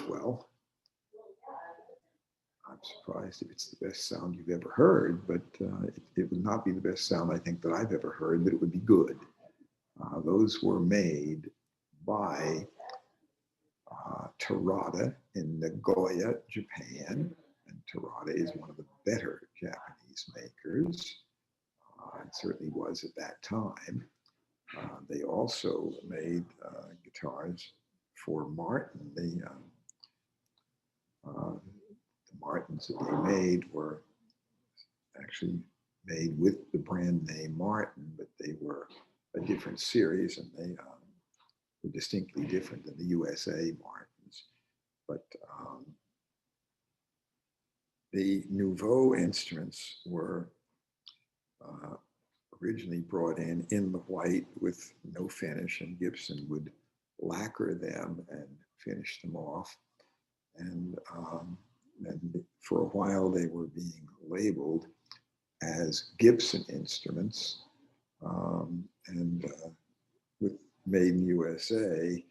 Well, I'm surprised if it's the best sound you've ever heard, but it would not be the best sound I think that I've ever heard, but it would be good. Those were made by Terada in Nagoya, Japan. And Terada is one of the better Japanese makers. It certainly was at that time. They also made guitars for Martin. The Martins that they made were actually made with the brand name Martin, but they were a different series, and they were distinctly different than the USA Martins. But the Nouveau instruments were originally brought in the white with no finish, and Gibson would lacquer them and finish them off. And for a while, they were being labeled as Gibson instruments. And with Made in USA,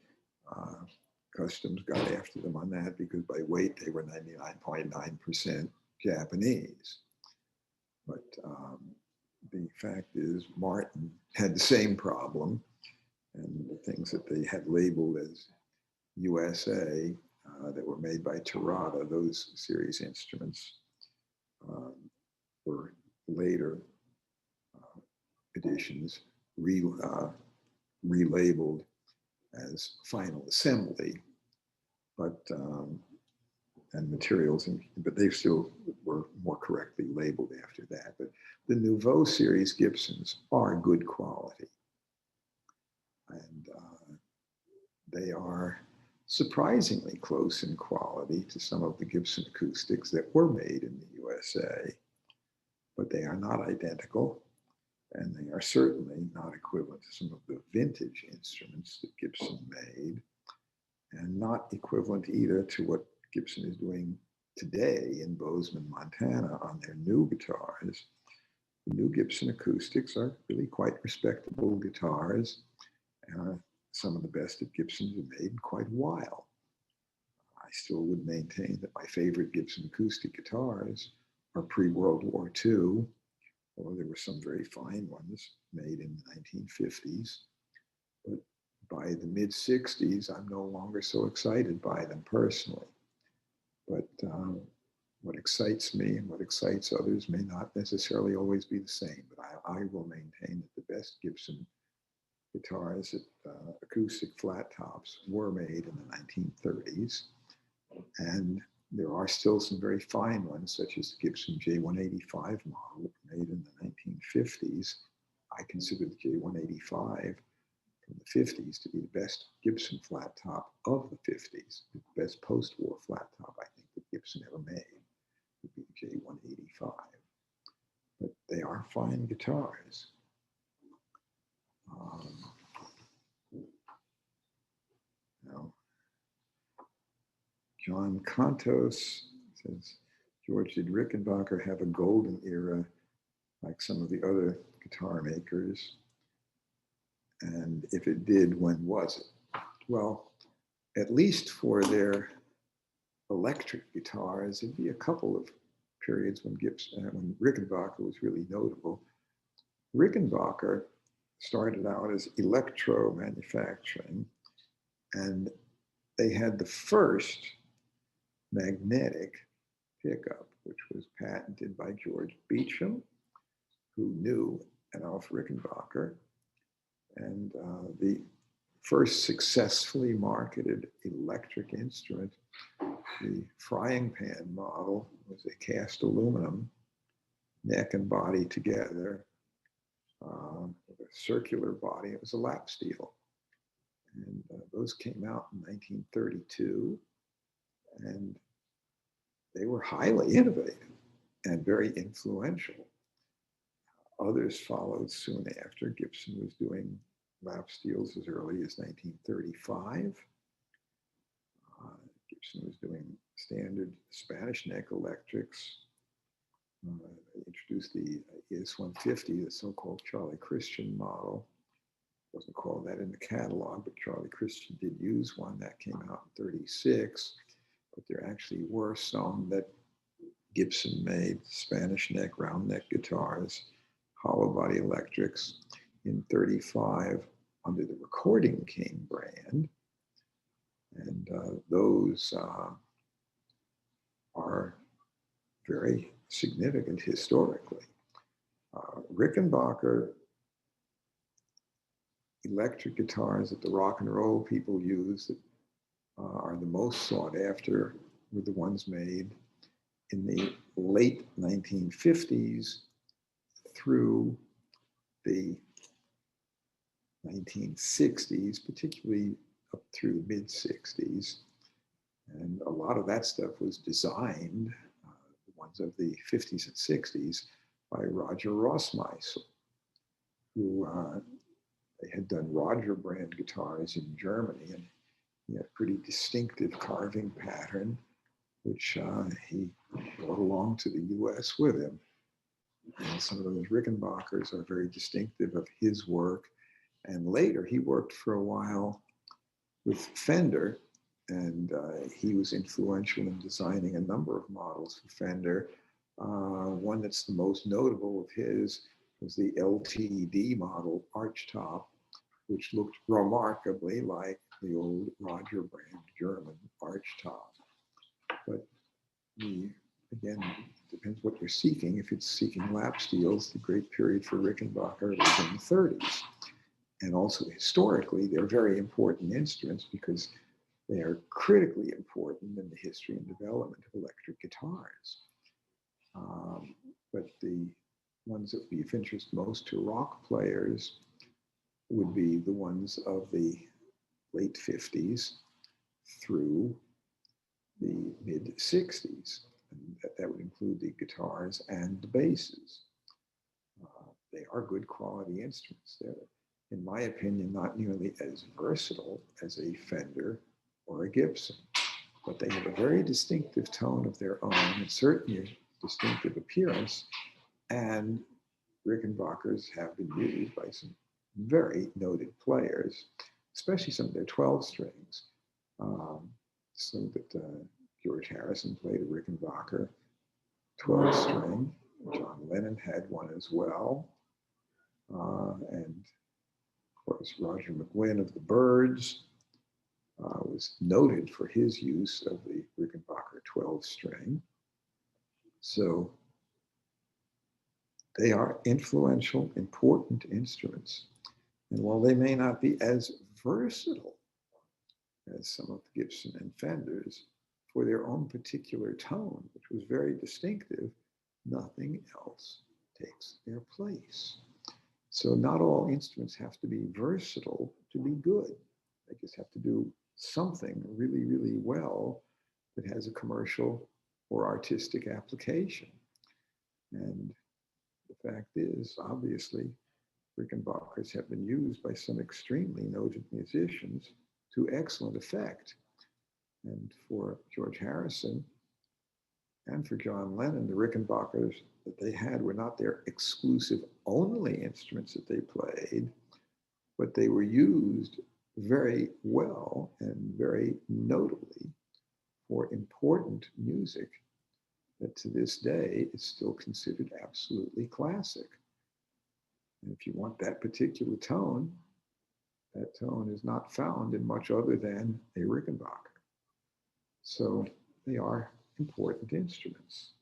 Customs got after them on that because by weight, they were 99.9% Japanese. But the fact is, Martin had the same problem, and the things that they had labeled as USA that were made by Terada. Those series instruments were later editions relabeled as Final Assembly, but and materials, but they still were more correctly labeled after that. But the Nouveau series Gibsons are good quality, and they are surprisingly close in quality to some of the Gibson acoustics that were made in the USA, but they are not identical, and they are certainly not equivalent to some of the vintage instruments that Gibson made, and not equivalent either to what Gibson is doing today in Bozeman, Montana on their new guitars. The new Gibson acoustics are really quite respectable guitars, and are some of the best that Gibson have made in quite a while. I still would maintain that my favorite Gibson acoustic guitars are pre-World War II, although there were some very fine ones made in the 1950s. But by the mid-60s, I'm no longer so excited by them personally. But what excites me and what excites others may not necessarily always be the same. But I will maintain that the best Gibson guitars, acoustic flat tops, were made in the 1930s. And there are still some very fine ones, such as the Gibson J185 model made in the 1950s. I consider the J185 from the 50s to be the best Gibson flat top of the 50s. The best post-war flat top I think that Gibson ever made would be the J185. But they are fine guitars. Now, John Contos says, George, did Rickenbacker have a golden era like some of the other guitar makers? And if it did, when was it? Well, at least for their electric guitars, there'd be a couple of periods when when Rickenbacker was really notable. Rickenbacker started out as electro manufacturing, and they had the first magnetic pickup, which was patented by George Beecham, who knew Adolf Rickenbacker. And the first successfully marketed electric instrument, the frying pan model, was a cast aluminum, neck and body together, with a circular body. It was a lap steel. And those came out in 1932. And they were highly innovative and very influential. Others followed soon after. Gibson was doing lap steels as early as 1935. Gibson was doing standard Spanish neck electrics. They introduced the ES-150, the so-called Charlie Christian model. It wasn't called that in the catalog, but Charlie Christian did use one. That came out in 36. But there actually were some that Gibson made, Spanish neck, round neck guitars, hollow body electrics in 35 under the Recording King brand. And those are very significant historically. Rickenbacker electric guitars that the rock and roll people use that are the most sought after were the ones made in the late 1950s through the 1960s, particularly up through the mid-60s. And a lot of that stuff was designed, the ones of the 50s and 60s, by Roger Rossmeisel, who they had done Roger brand guitars in Germany, and he had a pretty distinctive carving pattern, which he brought along to the US with him. And some of those Rickenbackers are very distinctive of his work. And later he worked for a while with Fender, and he was influential in designing a number of models for Fender. One that's the most notable of his was the LTD model Archtop, which looked remarkably like the old Roger brand German Archtop. But again, it depends what you're seeking. If it's seeking lap steels, the great period for Rickenbacker was in the 30s. And also historically, they're very important instruments because they are critically important in the history and development of electric guitars. But the ones that would be of interest most to rock players would be the ones of the late 50s through the mid 60s. And that would include the guitars and the basses. They are good quality instruments. They're, in my opinion, not nearly as versatile as a Fender or a Gibson, but they have a very distinctive tone of their own and certainly a distinctive appearance. And Rickenbackers have been used by some very noted players, especially some of their 12 strings. So that George Harrison played a Rickenbacker 12 string. John Lennon had one as well. And of course, Roger McGuinn of the Byrds was noted for his use of the Rickenbacker 12 string. So they are influential, important instruments. And while they may not be as versatile as some of the Gibson and Fenders, for their own particular tone, which was very distinctive, nothing else takes their place. So not all instruments have to be versatile to be good. They just have to do something really, really well that has a commercial or artistic application. And the fact is, obviously, Rickenbackers have been used by some extremely noted musicians to excellent effect. And for George Harrison and for John Lennon, the Rickenbackers that they had were not their exclusive only instruments that they played, but they were used very well and very notably for important music that to this day is still considered absolutely classic. And if you want that particular tone, that tone is not found in much other than a Rickenbacker. So they are important instruments.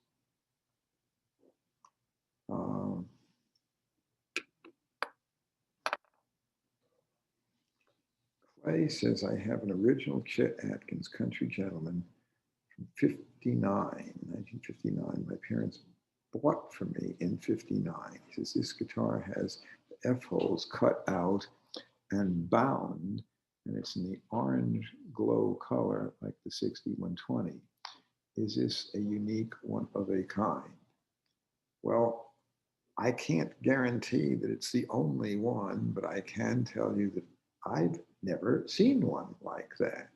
Clay says, I have an original Chet Atkins Country Gentleman from 1959. My parents bought for me in 59. He says, this guitar has the F-holes cut out and bound, and it's in the orange glow color like the 6120. Is this a unique one of a kind? Well, I can't guarantee that it's the only one, but I can tell you that I've never seen one like that.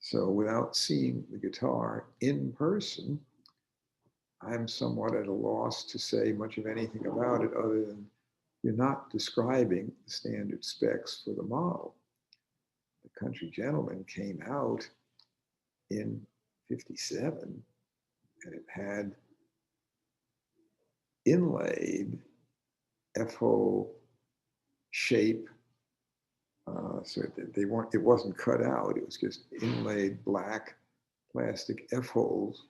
So without seeing the guitar in person, I'm somewhat at a loss to say much of anything about it other than you're not describing the standard specs for the model. The Country Gentleman came out in 57 and it had inlaid F-hole shape. So it wasn't cut out. It was just inlaid black plastic F-holes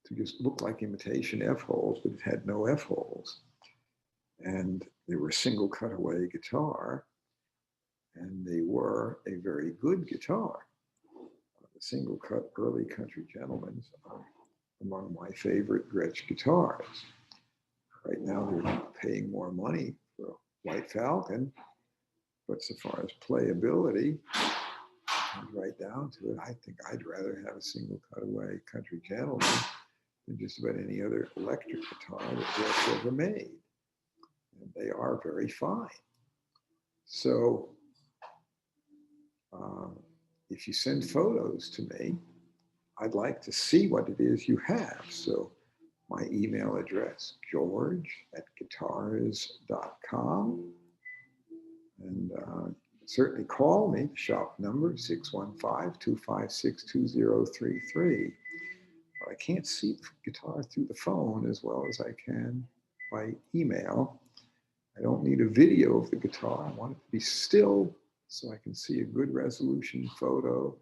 to just look like imitation F-holes, but it had no F-holes. And they were a single cutaway guitar, and they were a very good guitar. The single cut early Country Gentlemans are among my favorite Gretsch guitars. Right now, they're paying more money for a White Falcon, but so far as playability, comes right down to it, I think I'd rather have a single cutaway Country Gentleman than just about any other electric guitar that Gretsch ever made. And they are very fine. So if you send photos to me, I'd like to see what it is you have. So my email address, george@guitars.com. And certainly call me, shop number 615-256-2033. But I can't see the guitar through the phone as well as I can by email. I don't need a video of the guitar. I want it to be still so I can see a good resolution photo,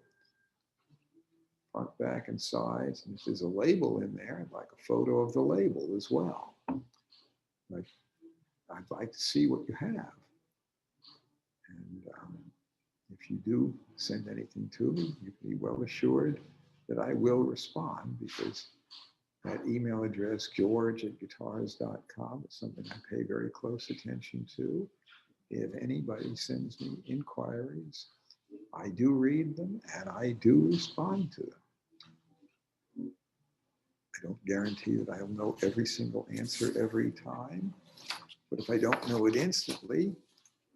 front, back, and sides. And if there's a label in there, I'd like a photo of the label as well. Like, I'd like to see what you have. And if you do send anything to me, you can be well assured that I will respond, because that email address, george@guitars.com, is something I pay very close attention to. If anybody sends me inquiries, I do read them and I do respond to them. I don't guarantee that I'll know every single answer every time, but if I don't know it instantly,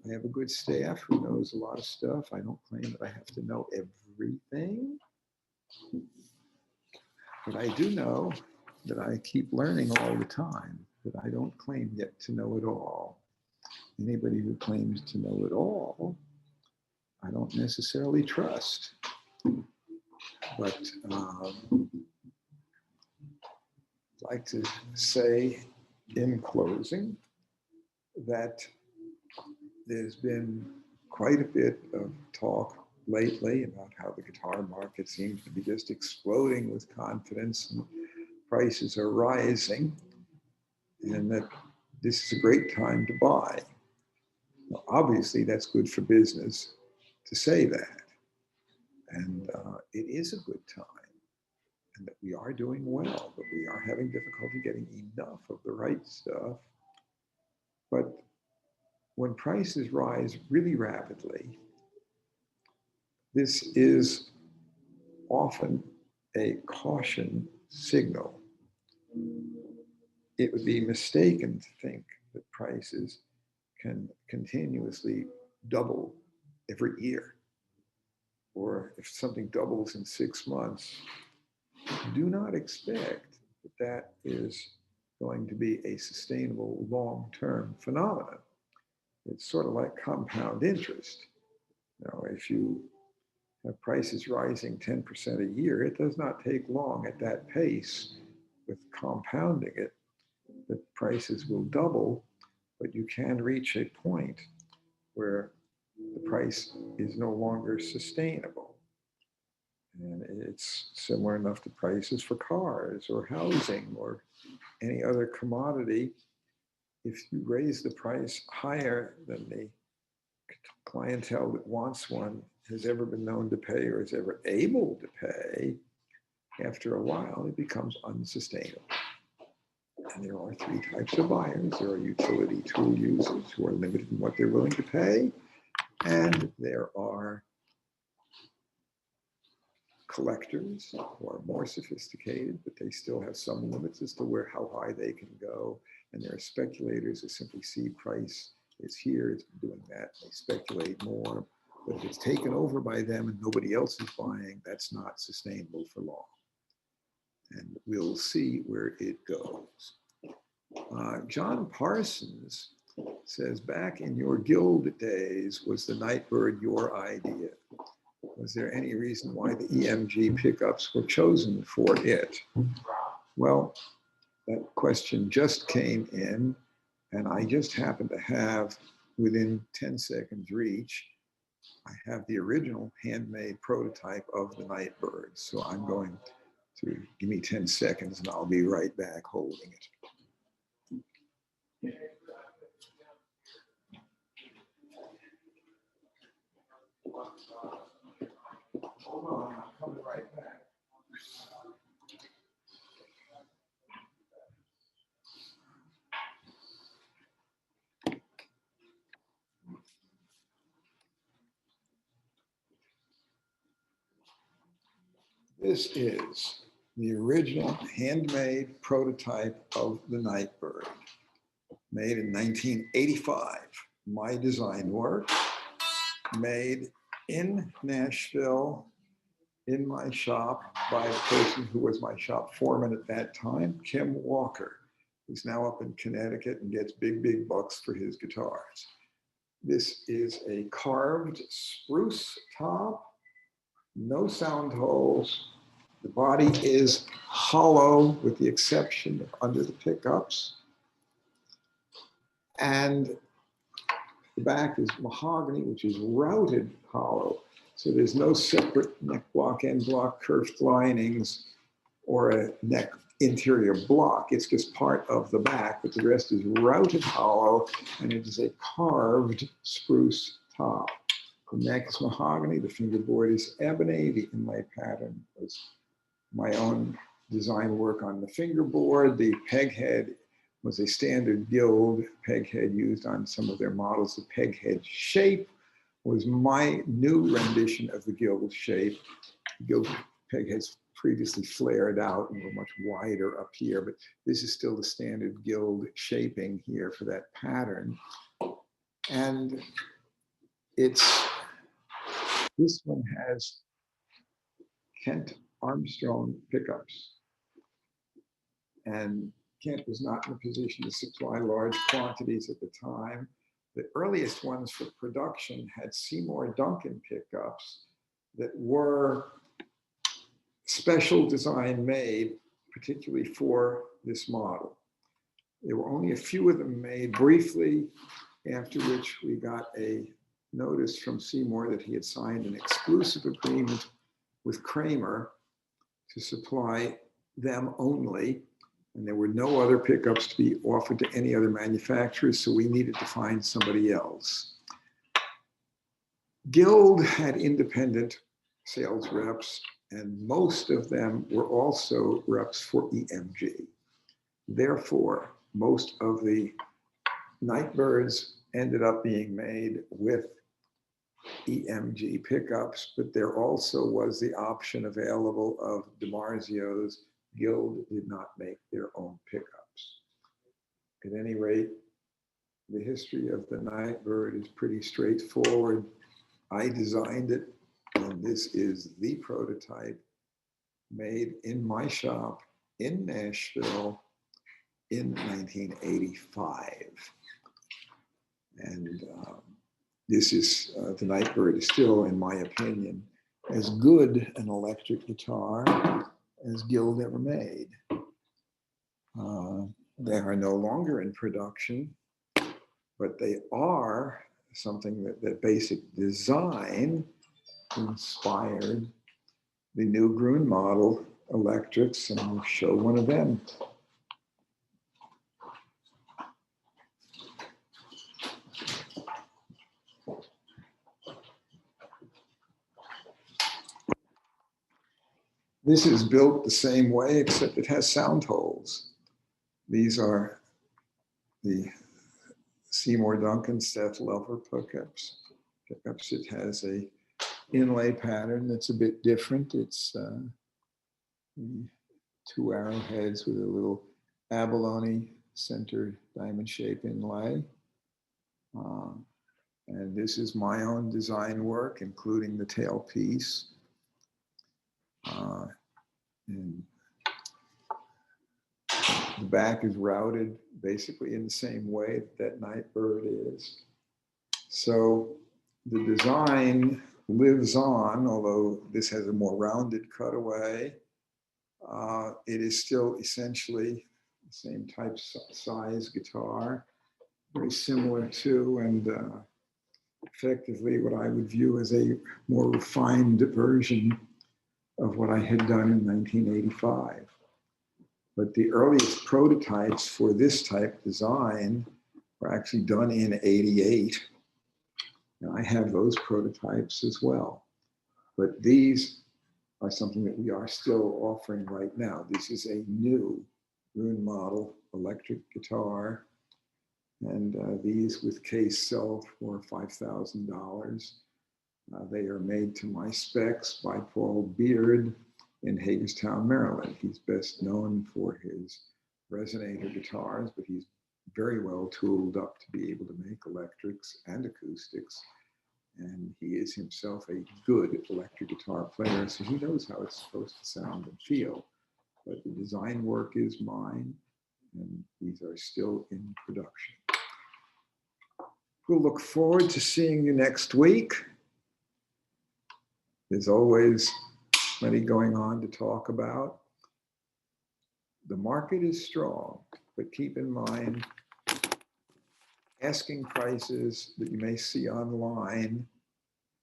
I have a good staff who knows a lot of stuff. I don't claim that I have to know everything, but I do know that I keep learning all the time, that I don't claim yet to know it all. Anybody who claims to know it all, I don't necessarily trust. But I'd like to say in closing that there's been quite a bit of talk lately about how the guitar market seems to be just exploding with confidence and prices are rising, and that this is a great time to buy. Now, obviously, that's good for business to say that. And it is a good time, and that we are doing well, but we are having difficulty getting enough of the right stuff. But when prices rise really rapidly, this is often a caution signal. It would be mistaken to think that prices can continuously double every year. Or if something doubles in 6 months, do not expect that that is going to be a sustainable long-term phenomenon. It's sort of like compound interest. If you have prices rising 10% a year, it does not take long at that pace with compounding it that prices will double, but you can reach a point where the price is no longer sustainable. And it's similar enough to prices for cars or housing or any other commodity. If you raise the price higher than the clientele that wants one has ever been known to pay or is ever able to pay, after a while it becomes unsustainable. And there are 3 types of buyers. There are utility tool users who are limited in what they're willing to pay, and there are collectors who are more sophisticated, but they still have some limits as to how high they can go. And there are speculators who simply see price is here, it's doing that, they speculate more. But if it's taken over by them and nobody else is buying, that's not sustainable for long. And we'll see where it goes. John Parsons says, back in your guild days, was the Nightbird your idea? Was there any reason why the EMG pickups were chosen for it? Well, that question just came in, and I just happen to have, within 10 seconds reach, I have the original handmade prototype of the Nightbird. So I'm going to give me 10 seconds and I'll be right back holding it. Hold on, I'm coming right back. This is the original handmade prototype of the Nightbird, made in 1985. My design work, made in Nashville, in my shop by the person who was my shop foreman at that time, Kim Walker, who's now up in Connecticut and gets big, big bucks for his guitars. This is a carved spruce top, no sound holes. The body is hollow with the exception of under the pickups. And The back is mahogany, which is routed hollow. So there's no separate neck block, end block, curved linings, or a neck interior block. It's just part of the back, but the rest is routed hollow, and it is a carved spruce top. The neck is mahogany, the fingerboard is ebony, the inlay pattern was my own design work on the fingerboard. The peg head was a standard Guild peg head used on some of their models. The peg head shape was my new rendition of the Guild shape. Guild peg heads previously flared out and were much wider up here, but this is still the standard Guild shaping here for that pattern. And this one has Kent Armstrong pickups. And Kent was not in a position to supply large quantities at the time. The earliest ones for production had Seymour Duncan pickups that were special design made, particularly for this model. There were only a few of them made briefly, after which we got a notice from Seymour that he had signed an exclusive agreement with Kramer to supply them only. And there were no other pickups to be offered to any other manufacturers, so we needed to find somebody else. Guild had independent sales reps, and most of them were also reps for EMG. Therefore, most of the Nightbirds ended up being made with EMG pickups, but there also was the option available of DiMarzio's. Guild did not make their own pickups. At any rate, the history of the Nightbird is pretty straightforward. I designed it, and this is the prototype made in my shop in Nashville in 1985. And this is, the Nightbird is still, in my opinion, as good an electric guitar as Guild ever made. They are no longer in production, but they are something that basic design inspired the new Gruen model electrics, and I'll show one of them. This is built the same way, except it has sound holes. These are the Seymour Duncan Seth Lover pickups. It has a inlay pattern that's a bit different. It's 2 arrowheads with a little abalone centered diamond shape inlay. And this is my own design work, including the tailpiece. And the back is routed basically in the same way that Nightbird is. So the design lives on, although this has a more rounded cutaway. It is still essentially the same type size guitar, very similar to and effectively what I would view as a more refined version of what I had done in 1985. But the earliest prototypes for this type design were actually done in '88. And I have those prototypes as well. But these are something that we are still offering right now. This is a new Gruen model electric guitar. And these with case sell for $5,000. They are made to my specs by Paul Beard in Hagerstown, Maryland. He's best known for his resonator guitars, but he's very well tooled up to be able to make electrics and acoustics. And he is himself a good electric guitar player, so he knows how it's supposed to sound and feel. But the design work is mine, and these are still in production. We'll look forward to seeing you next week. There's always plenty going on to talk about. The market is strong, but keep in mind, asking prices that you may see online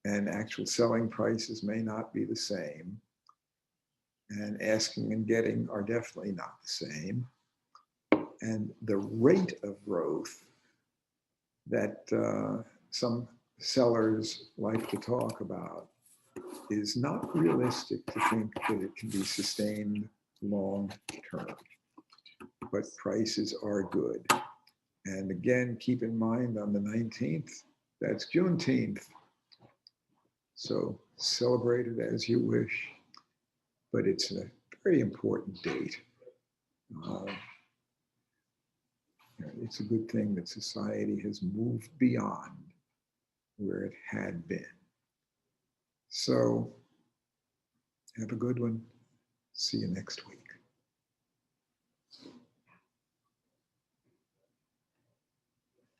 and actual selling prices may not be the same. And asking and getting are definitely not the same. And the rate of growth that some sellers like to talk about is not realistic to think that it can be sustained long term. But prices are good. And again, keep in mind on the 19th, that's Juneteenth. So celebrate it as you wish, but it's a very important date. It's a good thing that society has moved beyond where it had been. So have a good one. See you next week.